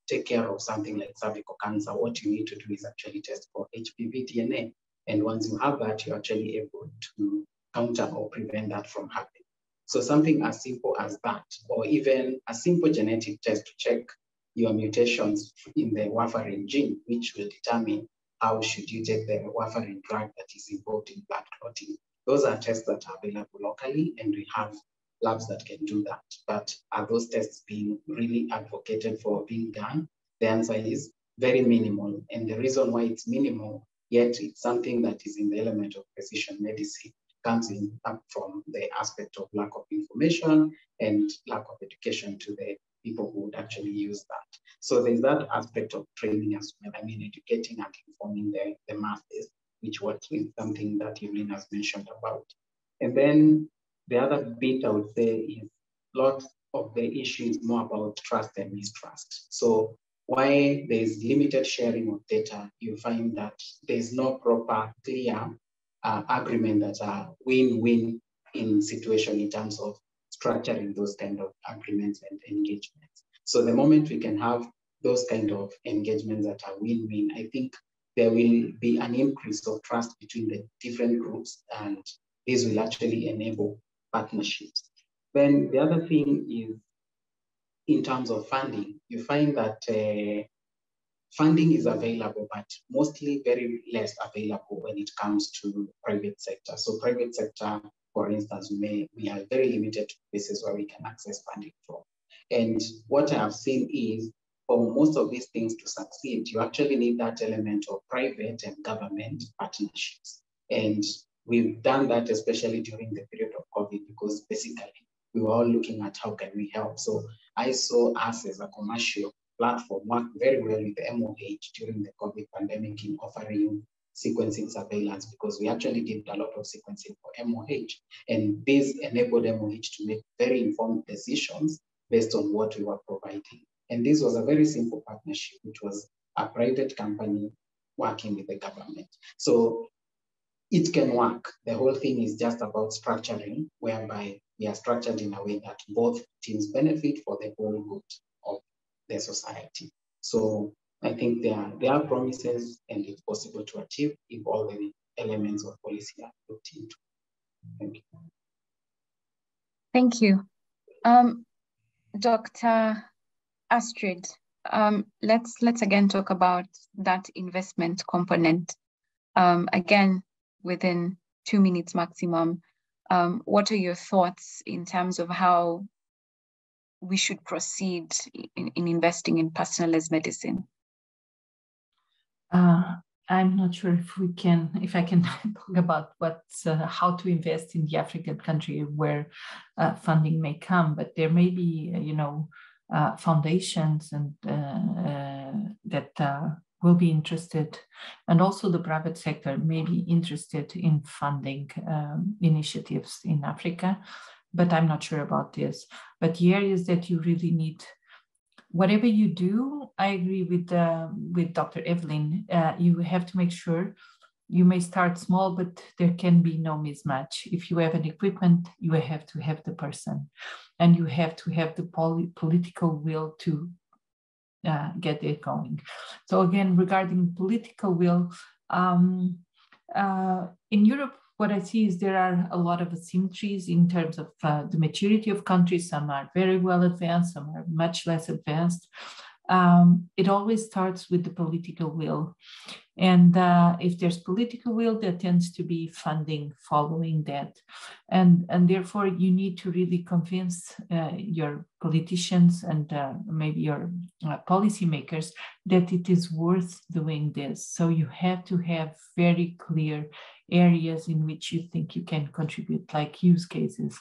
take care of something like cervical cancer, what you need to do is actually test for HPV DNA. And once you have that, you're actually able to counter or prevent that from happening. So something as simple as that, or even a simple genetic test to check your mutations in the warfarin gene, which will determine how should you take the warfarin drug that is involved in blood clotting. Those are tests that are available locally, and we have labs that can do that. But are those tests being really advocated for being done? The answer is very minimal. And the reason why it's minimal, yet it's something that is in the element of precision medicine, comes in up from the aspect of lack of information and lack of education to the people who would actually use that. So there's that aspect of training as well. I mean, educating and informing the masses, which was something that Evelyn has mentioned about. And then the other bit I would say is lots of the issue is more about trust and mistrust. So why there's limited sharing of data, you find that there's no proper, clear agreement that are win-win in situation in terms of structuring those kind of agreements and engagements. So the moment we can have those kind of engagements that are win-win, I think there will be an increase of trust between the different groups, and this will actually enable partnerships. Then the other thing is in terms of funding, you find that funding is available, but mostly very less available when it comes to private sector. So private sector, for instance, we are very limited to places where we can access funding from. And what I have seen is for most of these things to succeed, you actually need that element of private and government partnerships. And we've done that, especially during the period of COVID, because basically we were all looking at how can we help. So I saw us as a commercial platform work very well with the MOH during the COVID pandemic in offering sequencing surveillance, because we actually did a lot of sequencing for MOH. And this enabled MOH to make very informed decisions based on what we were providing. And this was a very simple partnership, which was a private company working with the government. So it can work. The whole thing is just about structuring, whereby we are structured in a way that both teams benefit for the whole good of the society. So I think there are promises, and it's possible to achieve if all the elements of policy are looked into. Thank you. Thank you. Dr. Astrid, let's again talk about that investment component. Again, within 2 minutes maximum, what are your thoughts in terms of how we should proceed in investing in personalized medicine? I'm not sure if I can talk about how to invest in the African country where funding may come, but there may be, foundations and that will be interested, and also the private sector may be interested in funding initiatives in Africa, but I'm not sure about this. But the areas that you really need, whatever you do, I agree with Dr. Evelyn, you have to make sure you may start small, but there can be no mismatch. If you have an equipment, you have to have the person, and you have to have the political will to get it going. So again, regarding political will, in Europe, what I see is there are a lot of asymmetries in terms of the maturity of countries. Some are very well advanced, some are much less advanced. It always starts with the political will. And if there's political will, there tends to be funding following that. And therefore, you need to really convince your politicians and maybe your policymakers that it is worth doing this. So you have to have very clear areas in which you think you can contribute, like use cases.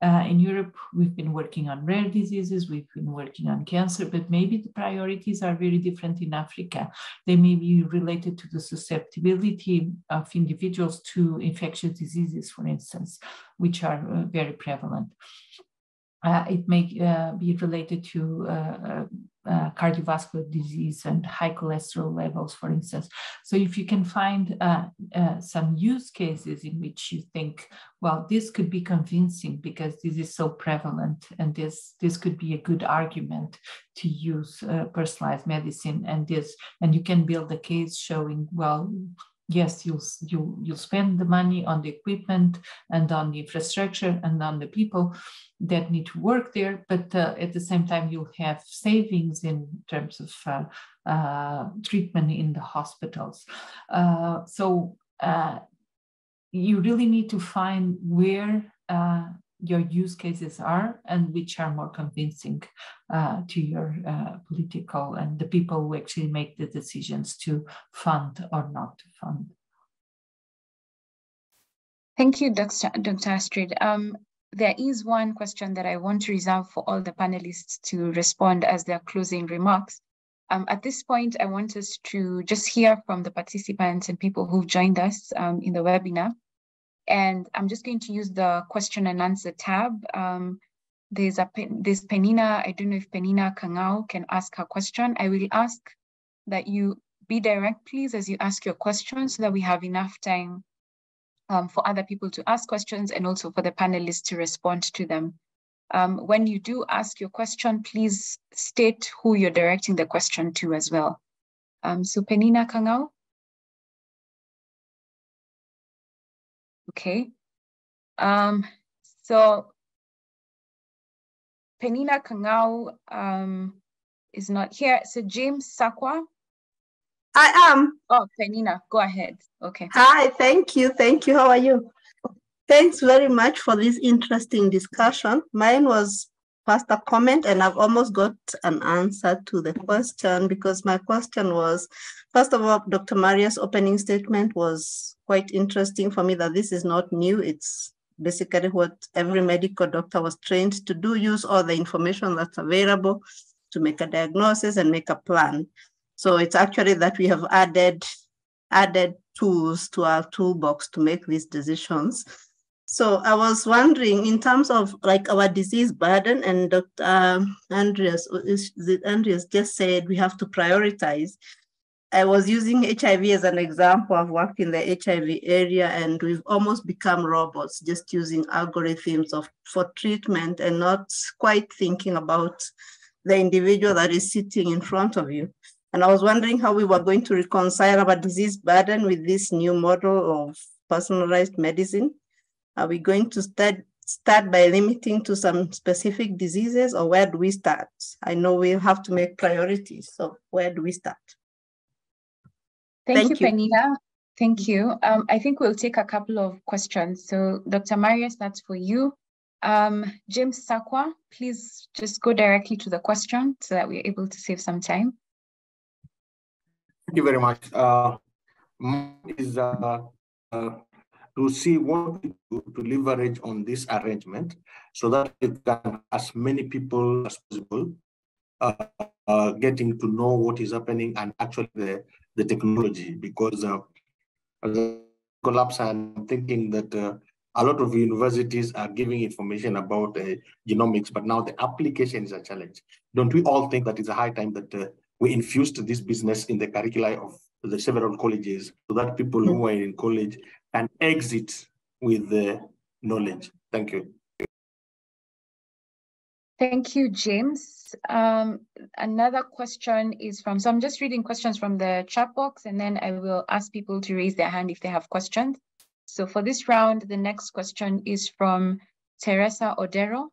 In Europe, we've been working on rare diseases, we've been working on cancer, but maybe the priorities are very different in Africa. They may be related to the susceptibility of individuals to infectious diseases, for instance, which are very prevalent. It may be related to cardiovascular disease and high cholesterol levels, for instance. So if you can find some use cases in which you think, well, this could be convincing because this is so prevalent, and this could be a good argument to use personalized medicine, and you can build a case showing, well, yes, you'll spend the money on the equipment and on the infrastructure and on the people that need to work there, but at the same time you'll have savings in terms of treatment in the hospitals. So you really need to find where your use cases are and which are more convincing to your political and the people who actually make the decisions to fund or not to fund. Thank you, Dr. Astrid. There is one question that I want to reserve for all the panelists to respond as their closing remarks. At this point, I want us to just hear from the participants and people who've joined us in the webinar. And I'm just going to use the question and answer tab. There's Penina. I don't know if Penina Kangau can ask her question. I will ask that you be direct, please, as you ask your question so that we have enough time for other people to ask questions and also for the panelists to respond to them. When you do ask your question, please state who you're directing the question to as well. So Penina Kangau. Okay. So Penina Kangau is not here. So James Sakwa. I am. Oh, Penina, go ahead. Okay. Hi, thank you. Thank you. How are you? Thanks very much for this interesting discussion. Mine was first a comment, and I've almost got an answer to the question, because my question was, first of all, Dr. Maria's opening statement was quite interesting for me, that this is not new. It's basically what every medical doctor was trained to do, use all the information that's available to make a diagnosis and make a plan. So it's actually that we have added tools to our toolbox to make these decisions. So I was wondering, in terms of like our disease burden, and Dr. Andreas just said we have to prioritize. I was using HIV as an example. I've worked in the HIV area, and we've almost become robots, just using algorithms for treatment and not quite thinking about the individual that is sitting in front of you. And I was wondering how we were going to reconcile our disease burden with this new model of personalized medicine. Are we going to start by limiting to some specific diseases, or where do we start? I know we have to make priorities, so where do we start? Thank you, Penina. Thank you. I think we'll take a couple of questions. So Dr. Marius, that's for you. James Sakwa, please just go directly to the question so that we're able to save some time. Thank you very much. Is to see what we do to leverage on this arrangement so that it can, as many people as possible, getting to know what is happening and actually the technology, because the collapse, I'm thinking that a lot of universities are giving information about genomics, but now the application is a challenge. Don't we all think that it's a high time that we infused this business in the curricula of the several colleges so that people who are in college can exit with the knowledge? Thank you. Thank you, James. Another question is from, so I'm just reading questions from the chat box, and then I will ask people to raise their hand if they have questions. So for this round, the next question is from Teresa Odero.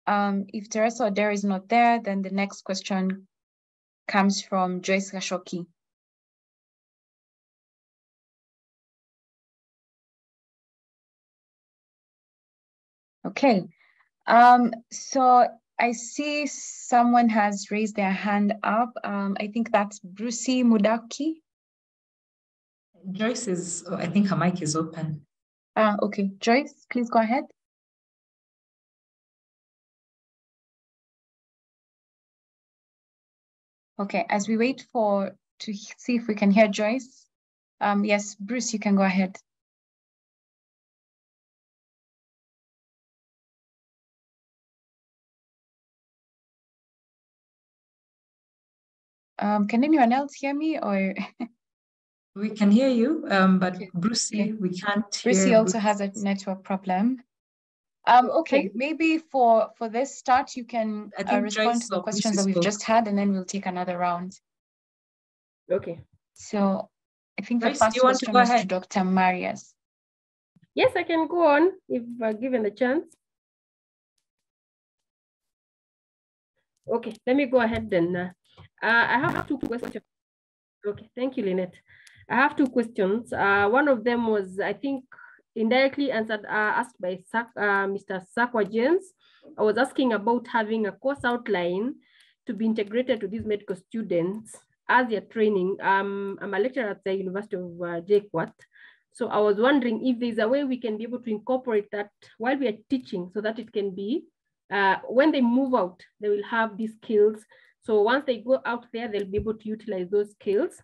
If Teresa Odero is not there, then the next question comes from Joyce Gashoki. Okay, so I see someone has raised their hand up. I think that's Brucey Mudaki. Joyce is, I think her mic is open. Okay, Joyce, please go ahead. Okay, as we wait to see if we can hear Joyce. Yes, Bruce, you can go ahead. Can anyone else hear me or? We can hear you, but Okay. Brucey, Okay. we can't Brucey hear. also has a network problem. Okay, maybe for this start, you can respond to the questions that we've just had, and then we'll take another round. Okay. So I think the Joyce, first question was to Dr. Marius. Yes, I can go on if given the chance. Okay, let me go ahead then. I have two questions. Okay, thank you, Lynette. I have two questions. One of them was, I think, indirectly answered, asked by Mr. Sakwa James. I was asking about having a course outline to be integrated to these medical students as they're training. I'm a lecturer at the University of JKUAT. So I was wondering if there's a way we can be able to incorporate that while we are teaching so that it can be, when they move out, they will have these skills. So once they go out there, they'll be able to utilize those skills.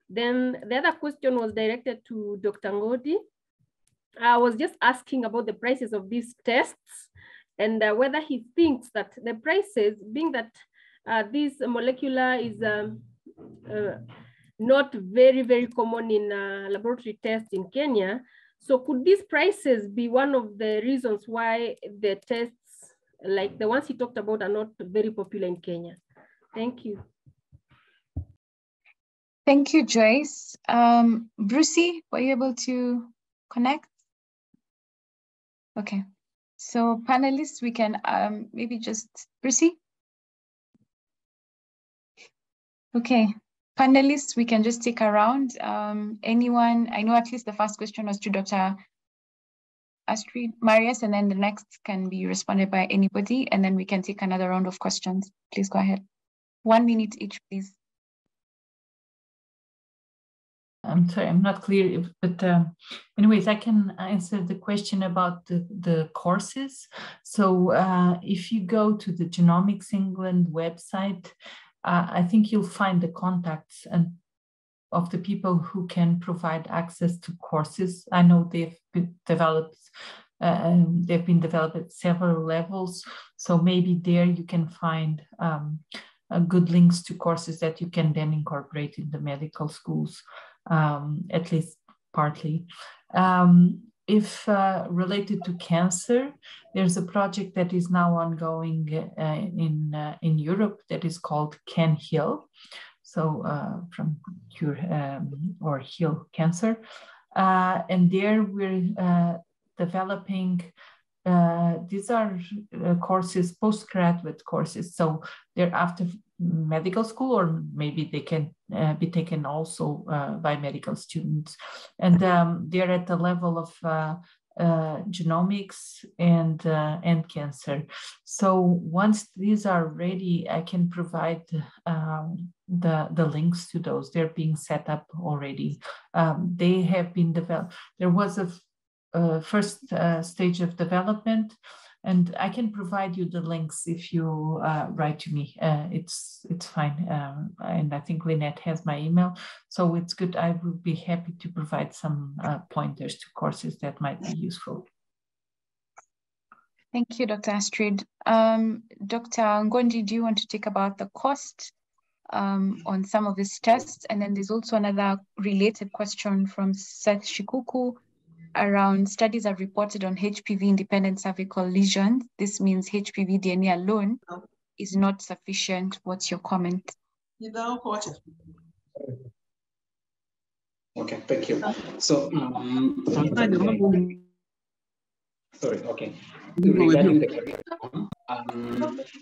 Then the other question was directed to Dr. Ngodi. I was just asking about the prices of these tests and whether he thinks that the prices, being that this molecular is not very, very common in laboratory tests in Kenya. So could these prices be one of the reasons why the tests, like the ones he talked about, are not very popular in Kenya? Thank you. Thank you, Joyce. Brucey, were you able to connect? Okay, so panelists, we can maybe just, Brucey? Okay, panelists, we can just take a round. Anyone, I know at least the first question was to Dr. Astrid Marius, and then the next can be responded by anybody, and then we can take another round of questions. Please go ahead. 1 minute each, please. I'm sorry, I'm not clear, but anyways, I can answer the question about the courses. So if you go to the Genomics England website, I think you'll find the contacts and of the people who can provide access to courses. I know they've been developed at several levels. So maybe there you can find good links to courses that you can then incorporate in the medical schools, at least partly. If related to cancer, there's a project that is now ongoing in Europe that is called Can Heal. So from cure or heal cancer. And there we're developing, these are courses, postgraduate courses. So they're after medical school, or maybe they can be taken also by medical students. And they're at the level of genomics and cancer. So once these are ready, I can provide the links to those. They're being set up already. They have been developed. There was a first stage of development, and I can provide you the links if you write to me. It's fine. And I think Lynette has my email, so it's good. I would be happy to provide some pointers to courses that might be useful. Thank you, Dr. Astrid. Dr. Ngondi, do you want to talk about the cost on some of these tests? And then there's also another related question from Seth Shikuku around studies are reported on HPV-independent cervical lesions. This means HPV DNA alone is not sufficient. What's your comment? Okay, thank you. So, sorry, okay. Regarding the curriculum,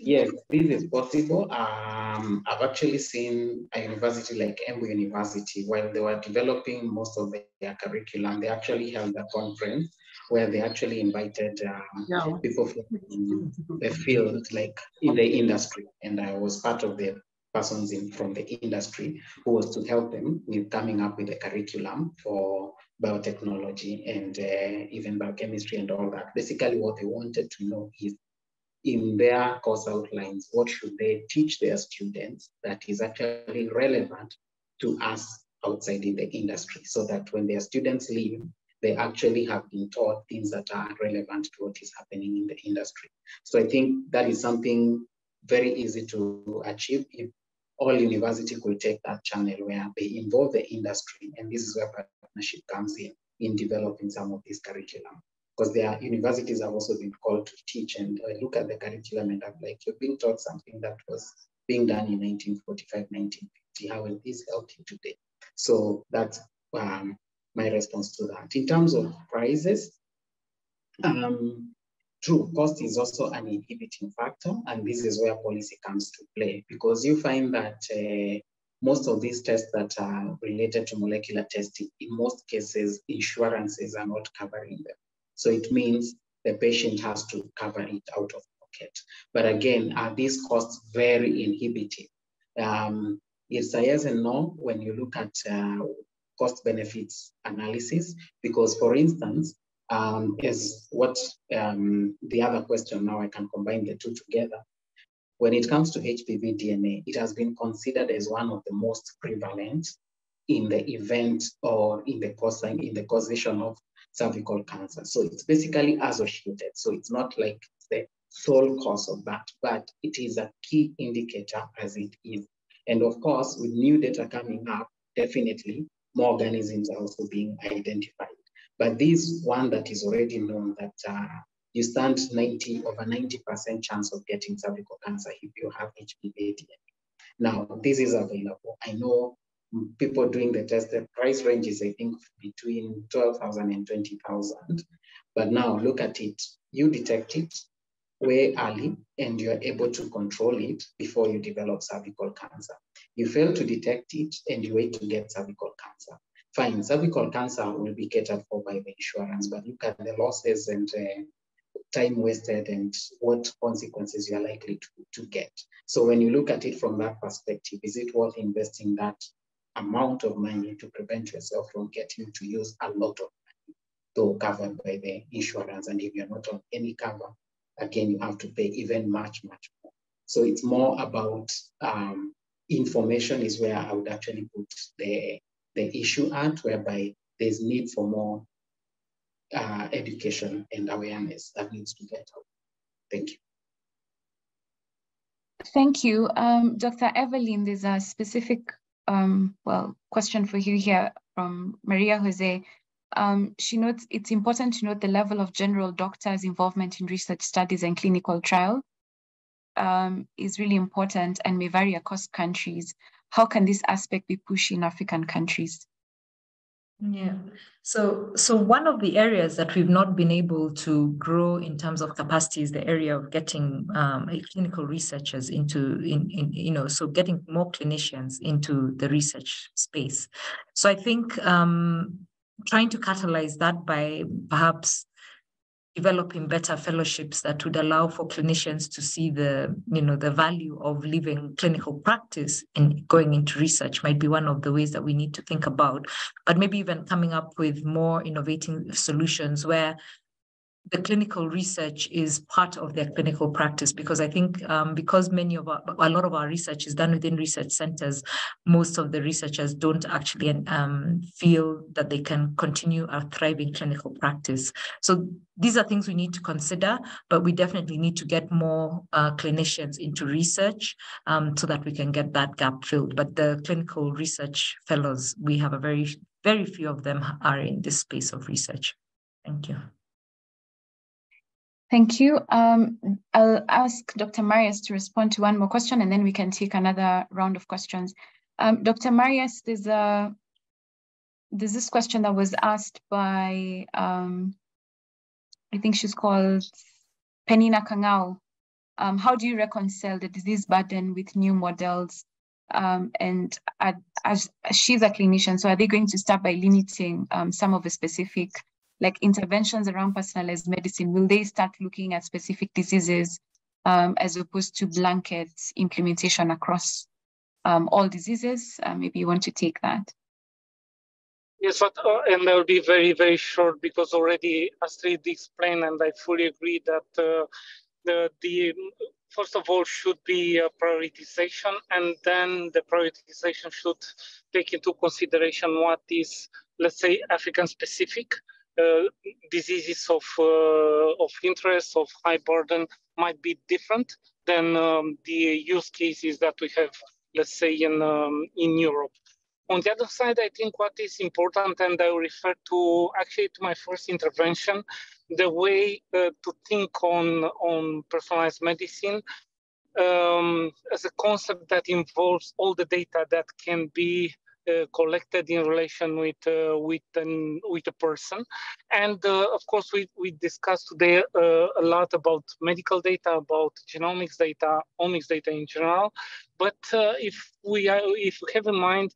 yes, this is possible. I've actually seen a university like Embu University, while they were developing most of their curriculum, they actually held a conference where they actually invited people from the field, like in the industry. And I was part of the persons from the industry who was to help them with coming up with a curriculum for biotechnology and even biochemistry and all that. Basically, what they wanted to know is, in their course outlines, what should they teach their students that is actually relevant to us outside in the industry, so that when their students leave, they actually have been taught things that are relevant to what is happening in the industry. So I think that is something very easy to achieve if all university could take that channel where they involve the industry, and this is where partnership comes in developing some of these curriculum. Because their universities have also been called to teach, and I look at the curriculum and I'm like, you're being taught something that was being done in 1945, 1950. How will this help you today? So that's my response to that. In terms of prices, true, cost is also an inhibiting factor, and this is where policy comes to play, because you find that most of these tests that are related to molecular testing, in most cases, insurances are not covering them. So it means the patient has to cover it out of pocket. But again, are these costs very inhibitive? It's a yes and no when you look at cost benefits analysis, because for instance, is what the other question, now I can combine the two together. When it comes to HPV DNA, it has been considered as one of the most prevalent in the event or in the causation of cervical cancer. So it's basically associated. So it's not like the sole cause of that, but it is a key indicator as it is. And of course, with new data coming up, definitely more organisms are also being identified. But this one that is already known, that you stand over 90% chance of getting cervical cancer if you have HPV DNA. Now, this is available. I know people doing the test, the price range is, I think, between 12,000 and 20,000. But now look at it. You detect it way early and you're able to control it before you develop cervical cancer. You fail to detect it and you wait to get cervical cancer. Fine, cervical cancer will be catered for by the insurance, but look at the losses and time wasted and what consequences you're likely to get. So when you look at it from that perspective, is it worth investing that amount of money to prevent yourself from getting to use a lot of money, though covered by the insurance? And if you're not on any cover, again, you have to pay even much, much more. So it's more about information is where I would actually put the issue at, whereby there's need for more education and awareness that needs to get out. Thank you. Thank you. Dr. Evelyn, there's a specific question for you here from Maria Jose. She notes it's important to note the level of general doctors' involvement in research studies and clinical trial is really important and may vary across countries. How can this aspect be pushed in African countries? Yeah, so one of the areas that we've not been able to grow in terms of capacity is the area of getting clinical researchers into, so getting more clinicians into the research space. So I think trying to catalyze that by perhaps developing better fellowships that would allow for clinicians to see the value of living clinical practice and going into research might be one of the ways that we need to think about. But maybe even coming up with more innovative solutions where the clinical research is part of their clinical practice, because I think because a lot of our research is done within research centers, most of the researchers don't actually feel that they can continue a thriving clinical practice. So these are things we need to consider, but we definitely need to get more clinicians into research so that we can get that gap filled. But the clinical research fellows, we have a very, very few of them are in this space of research. Thank you. Thank you. I'll ask Dr. Marius to respond to one more question, and then we can take another round of questions. Dr. Marius, there's this question that was asked by, I think she's called Penina Kangao. How do you reconcile the disease burden with new models? And as she's a clinician, so are they going to start by limiting some of the specific interventions around personalized medicine? Will they start looking at specific diseases as opposed to blanket implementation across all diseases? Maybe you want to take that. Yes, but, and I'll be very, very short, because already Astrid explained, and I fully agree that the first of all should be a prioritization, and then the prioritization should take into consideration what is, let's say, African specific. Diseases of interest, of high burden, might be different than the use cases that we have let's say, in Europe. On the other side, I think what is important, and I will refer to actually to my first intervention, the way to think on personalized medicine as a concept that involves all the data that can be collected in relation with a person. And of course, we discussed today a lot about medical data, about genomics data, omics data in general. But if we have in mind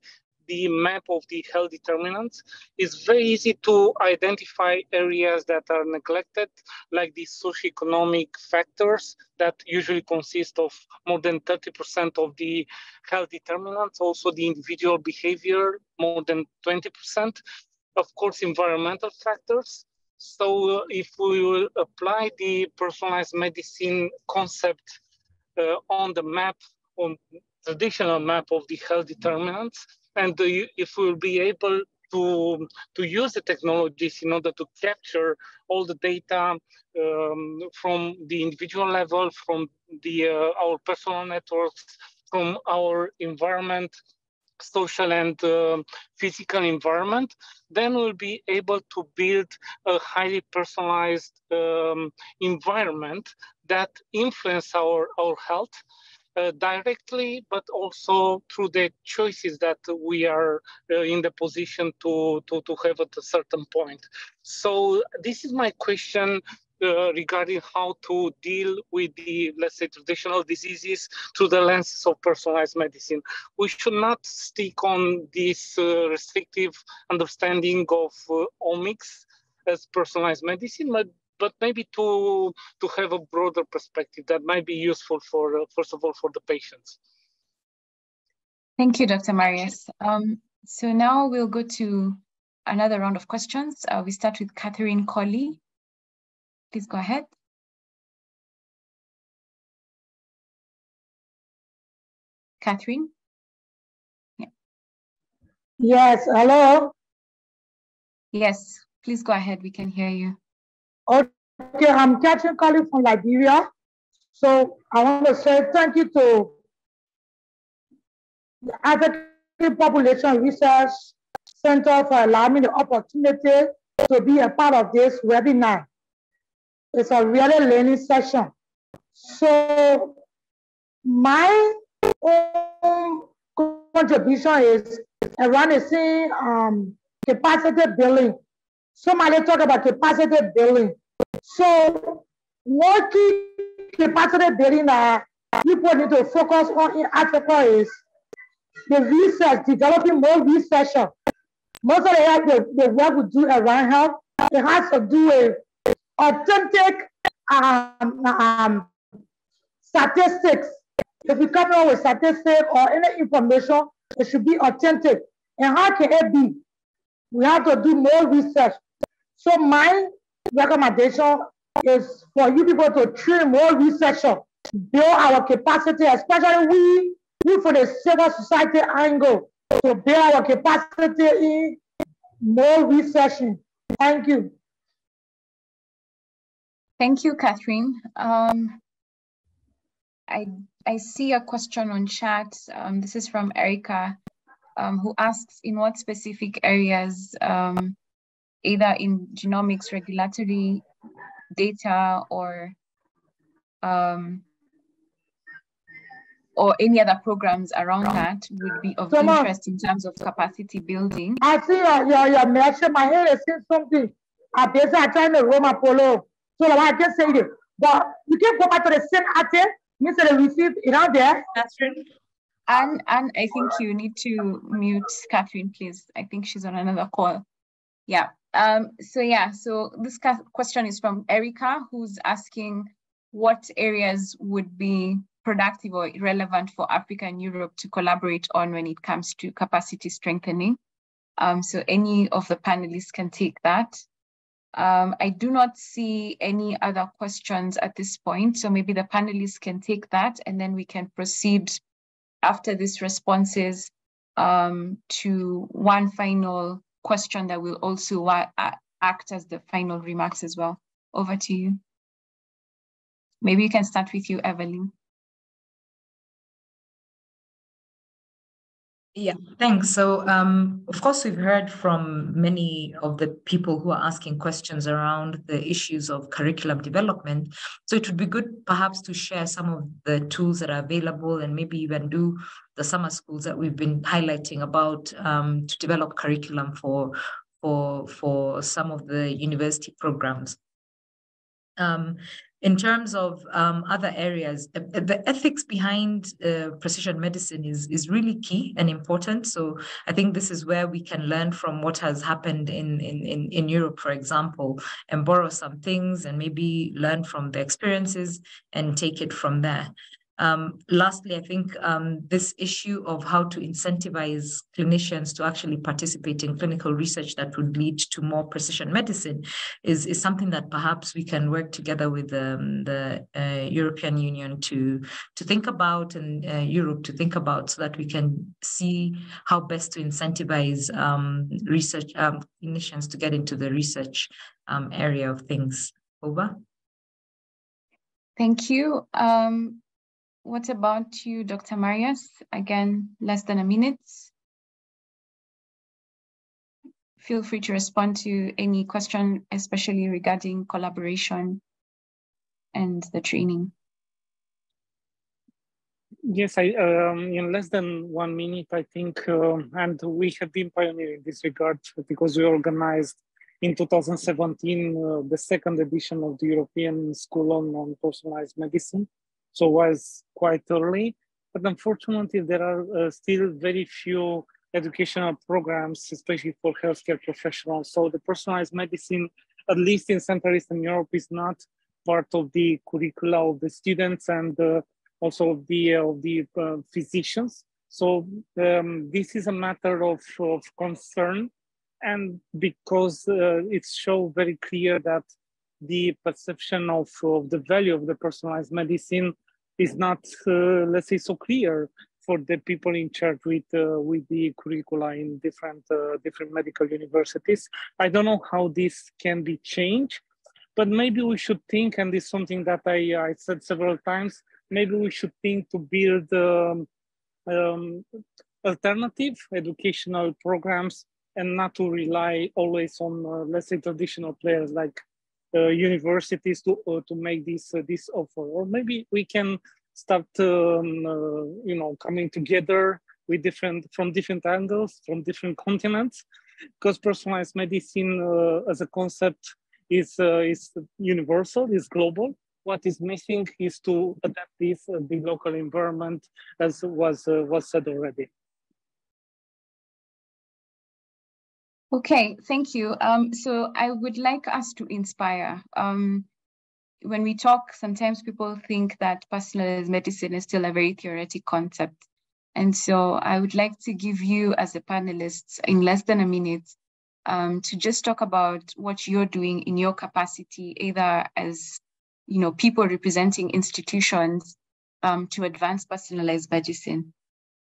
the map of the health determinants, it's very easy to identify areas that are neglected, like the socioeconomic factors that usually consist of more than 30% of the health determinants, also the individual behavior, more than 20%, of course, environmental factors. So if we will apply the personalized medicine concept on the map, on traditional map of the health determinants, and if we'll be able to use the technologies in order to capture all the data from the individual level, from our personal networks, from our environment, social and physical environment, then we'll be able to build a highly personalized environment that influence our health directly, but also through the choices that we are in the position to have at a certain point. So this is my question regarding how to deal with the, let's say, traditional diseases through the lenses of personalized medicine. We should not stick on this restrictive understanding of omics as personalized medicine, but maybe to have a broader perspective that might be useful for, first of all, for the patients. Thank you, Dr. Marius. So now we'll go to another round of questions. We start with Catherine Colley. Please go ahead. Catherine? Yeah. Yes, hello? Yes, please go ahead. We can hear you. Okay, I'm Catherine calling from Liberia. So I want to say thank you to the African Population Research Center for allowing me the opportunity to be a part of this webinar. It's a really learning session. So my own contribution is around the same capacity building. Somebody talk about capacity building. So what key capacity building that people need to focus on in Africa is the research, developing more research. Most of the work we do around health, it has to do with authentic statistics. If we come up with statistics or any information, it should be authentic. And how can it be? We have to do more research. So my recommendation is for you people to train more researchers, build our capacity, especially we for the civil society angle, to build our capacity in more researching. Thank you. Thank you, Catherine. I see a question on chat. This is from Erica, who asks, in what specific areas, either in genomics, regulatory data, or any other programs around that would be of interest in terms of capacity building? I see your mention. My head is saying something. I'm trying to roll my polo. So I can say it. But you can go back to the same item. You said receive it out there. Catherine. And I think you need to mute Catherine, please. I think she's on another call. Yeah. So this question is from Erica, who's asking what areas would be productive or relevant for Africa and Europe to collaborate on when it comes to capacity strengthening. So any of the panelists can take that. I do not see any other questions at this point, so maybe the panelists can take that, and then we can proceed after these responses to one final question that will also act as the final remarks as well. Over to you. Maybe you can start with you, Evelyn. Yeah, thanks. So, of course, we've heard from many of the people who are asking questions around the issues of curriculum development. So it would be good perhaps to share some of the tools that are available and maybe even do the summer schools that we've been highlighting about to develop curriculum for some of the university programs. In terms of other areas, the ethics behind precision medicine is really key and important. So I think this is where we can learn from what has happened in Europe, for example, and borrow some things and maybe learn from the experiences and take it from there. Lastly, I think this issue of how to incentivize clinicians to actually participate in clinical research that would lead to more precision medicine is something that perhaps we can work together with the European Union to think about, and Europe to think about, so that we can see how best to incentivize research clinicians to get into the research area of things. Over. Thank you. What about you, Dr. Marius? Again, less than a minute. Feel free to respond to any question, especially regarding collaboration and the training. Yes, in less than 1 minute, I think, and we have been pioneering in this regard because we organized in 2017 the second edition of the European School on Personalized Medicine. So it was quite early, but unfortunately there are still very few educational programs, especially for healthcare professionals. So the personalized medicine, at least in Central Eastern Europe, is not part of the curricula of the students and also of the physicians. So this is a matter of concern, and because it's shown very clear that the perception of the value of the personalized medicine is not, let's say, so clear for the people in charge with the curricula in different medical universities. I don't know how this can be changed, but maybe we should think, and this is something that I said several times, maybe we should think to build alternative educational programs and not to rely always on, let's say, traditional players like universities to make this offer. Or maybe we can start, coming together with from different angles, from different continents, because personalized medicine as a concept is universal, is global. What is missing is to adapt this the local environment, as was said already. Okay, thank you. So I would like us to inspire. When we talk, sometimes people think that personalized medicine is still a very theoretic concept. And so I would like to give you, as a panelist, in less than a minute, to just talk about what you're doing in your capacity, either as people representing institutions to advance personalized medicine.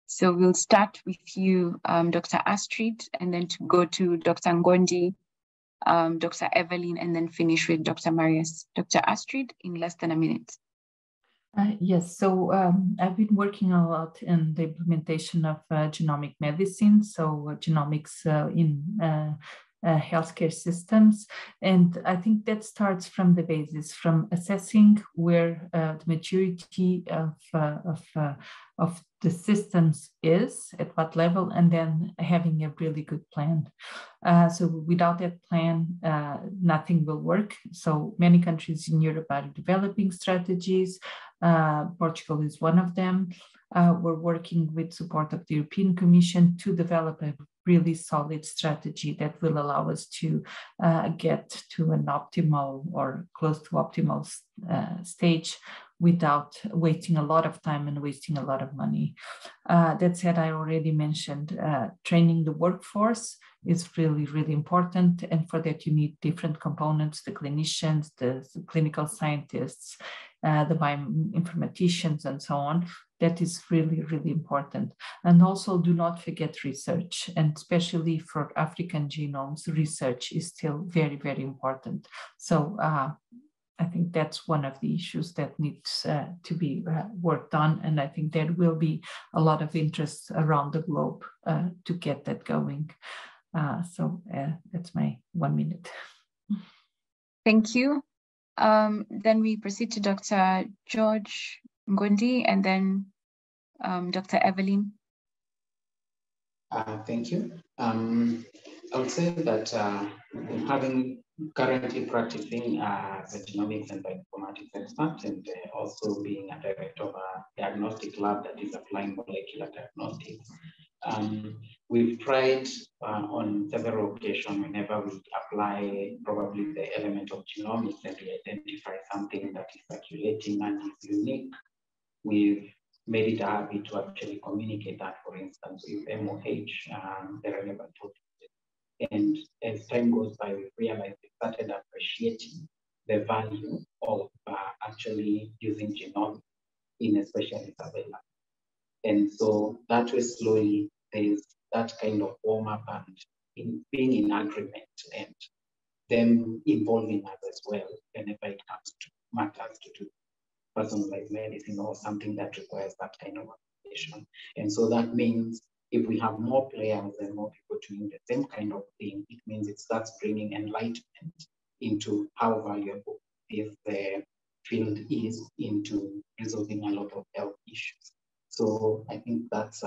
So we'll start with you, Dr. Astrid, and then to go to Dr. Ngondi, Dr. Evelyn, and then finish with Dr. Marius. Dr. Astrid, in less than a minute. Yes, so I've been working a lot in the implementation of genomic medicine, so genomics in healthcare systems. And I think that starts from the basis, from assessing where the maturity of the systems is, at what level, and then having a really good plan. So without that plan, nothing will work. So many countries in Europe are developing strategies. Portugal is one of them. We're working with support of the European Commission to develop a really solid strategy that will allow us to get to an optimal or close to optimal stage without wasting a lot of time and wasting a lot of money. That said, I already mentioned training the workforce is really, really important. And for that, you need different components, the clinicians, the clinical scientists, the bioinformaticians, and so on. That is really, really important. And also do not forget research, and especially for African genomes, research is still very, very important. So I think that's one of the issues that needs to be worked on. And I think there will be a lot of interest around the globe to get that going. So that's my 1 minute. Thank you. Then we proceed to Dr. George Ngondi and then Dr. Evelyn. Thank you. I would say that having currently practicing as a genomics and bioinformatics expert and also being a director of a diagnostic lab that is applying molecular diagnostics, we've tried on several occasions whenever we apply probably the element of genomics and we identify something that is circulating and is unique, we've made it a habit to actually communicate that, for instance, with MOH, the relevant authorities. And as time goes by, we realized we started appreciating the value of actually using genomics in especially surveillance. And so that way, slowly, there's that kind of warm up and being in agreement and them involving us as well whenever it comes to matters to do personalized medicine or something that requires that kind of application. And so that means if we have more players and more people doing the same kind of thing, it means it starts bringing enlightenment into how valuable this field is into resolving a lot of health issues. So I think that's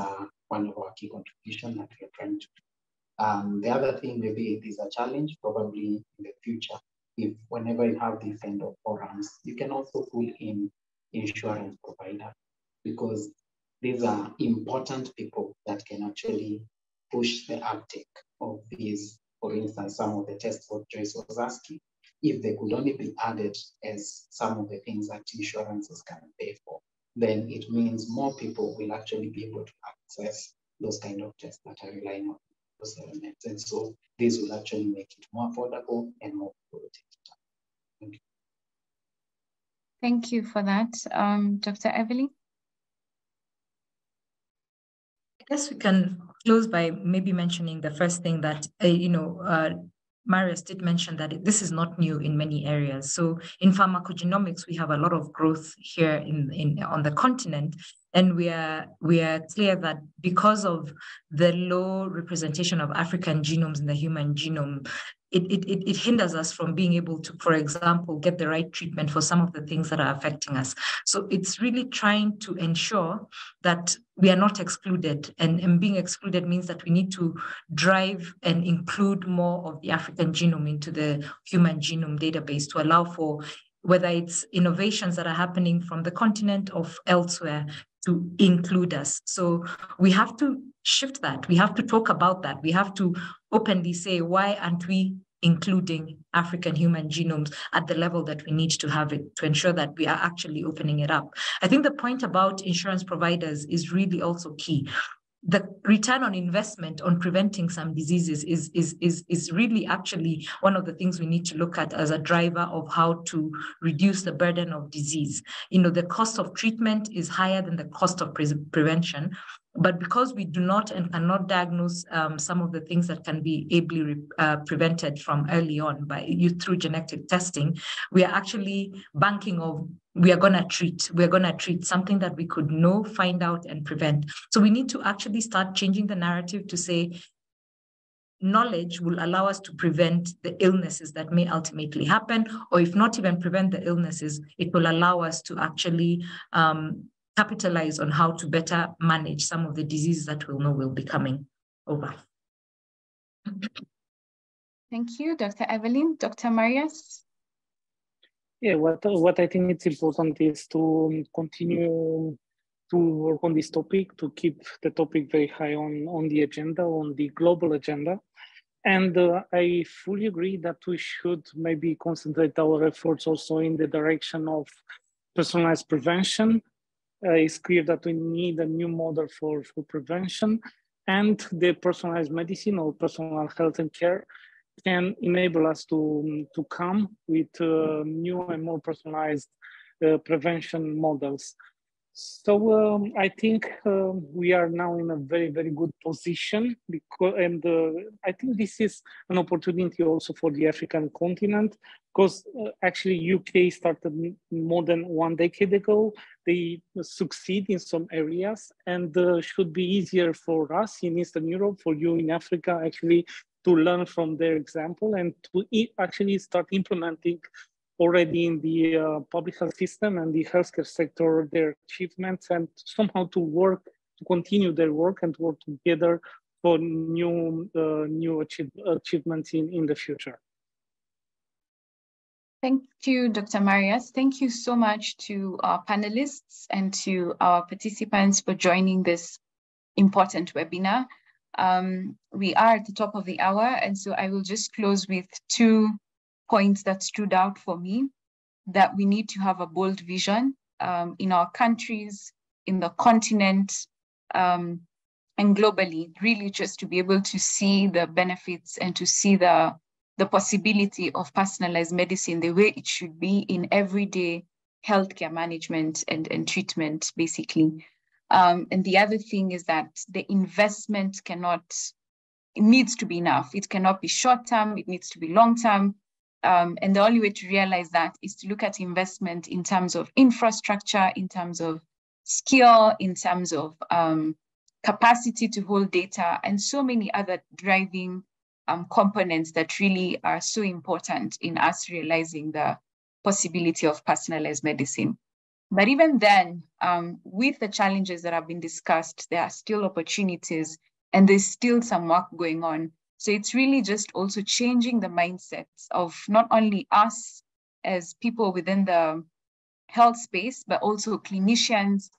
one of our key contributions that we're trying to do. The other thing, maybe it is a challenge probably in the future. If whenever you have these kind of forums, you can also pull in insurance provider because these are important people that can actually push the uptake of these. For instance, some of the tests what Joyce was asking, if they could only be added as some of the things that insurances can pay for, then it means more people will actually be able to access those kind of tests that are relying on those elements. And so this will actually make it more affordable and more quality. Thank you. Thank you for that. Dr. Evelyn? I guess we can close by maybe mentioning the first thing that, Marius did mention that this is not new in many areas. So in pharmacogenomics, we have a lot of growth here on the continent. And we are clear that because of the low representation of African genomes in the human genome, it hinders us from being able to, for example, get the right treatment for some of the things that are affecting us. So it's really trying to ensure that we are not excluded. And being excluded means that we need to drive and include more of the African genome into the human genome database to allow for whether it's innovations that are happening from the continent or elsewhere to include us. So we have to shift that. We have to talk about that. We have to openly say, why aren't we including African human genomes at the level that we need to have it to ensure that we are actually opening it up? I think the point about insurance providers is really also key. The return on investment on preventing some diseases is really actually one of the things we need to look at as a driver of how to reduce the burden of disease. The cost of treatment is higher than the cost of prevention. But because we do not and cannot diagnose some of the things that can be ably prevented from early on through genetic testing, we are actually banking of we are going to treat something that we could know, find out, and prevent. So we need to actually start changing the narrative to say knowledge will allow us to prevent the illnesses that may ultimately happen, or if not even prevent the illnesses, it will allow us to actually capitalize on how to better manage some of the diseases that we'll know will be coming over. Thank you, Dr. Evelyn. Dr. Marius? Yeah, what I think it's important is to continue to work on this topic, to keep the topic very high on the agenda, on the global agenda. And I fully agree that we should maybe concentrate our efforts also in the direction of personalized prevention. It's clear that we need a new model for prevention, and the personalized medicine or personal health and care can enable us to come with new and more personalized prevention models. So I think we are now in a very, very good position because, and I think this is an opportunity also for the African continent, because actually UK started more than 1 decade ago. They succeed in some areas, and should be easier for us in Eastern Europe, for you in Africa, actually to learn from their example and to actually start implementing already in the public health system and the healthcare sector, their achievements, and somehow to work, to continue their work and to work together for new achievements in the future. Thank you, Dr. Marias. Thank you so much to our panelists and to our participants for joining this important webinar. We are at the top of the hour, and so I will just close with 2 points that stood out for me, that we need to have a bold vision in our countries, in the continent, and globally, really just to be able to see the benefits and to see the possibility of personalized medicine the way it should be in everyday healthcare management and treatment, basically. And the other thing is that the investment it needs to be enough. It cannot be short-term, it needs to be long-term. And the only way to realize that is to look at investment in terms of infrastructure, in terms of skill, in terms of capacity to hold data, and so many other driving components that really are so important in us realizing the possibility of personalized medicine. But even then, with the challenges that have been discussed, there are still opportunities and there's still some work going on. So it's really just also changing the mindsets of not only us as people within the health space, but also clinicians,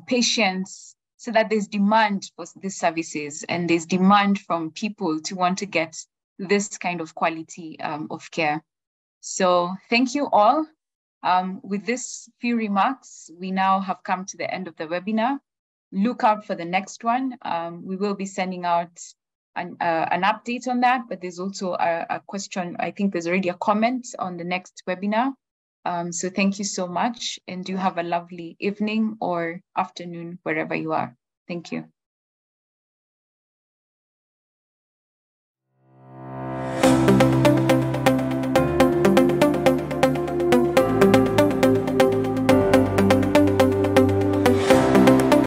patients, so that there's demand for these services and there's demand from people to want to get this kind of quality of care. So thank you all. With this few remarks, we now have come to the end of the webinar. Look out for the next one. We will be sending out an update on that, but there's also a question. I think there's already a comment on the next webinar. So thank you so much, and do have a lovely evening or afternoon wherever you are. Thank you.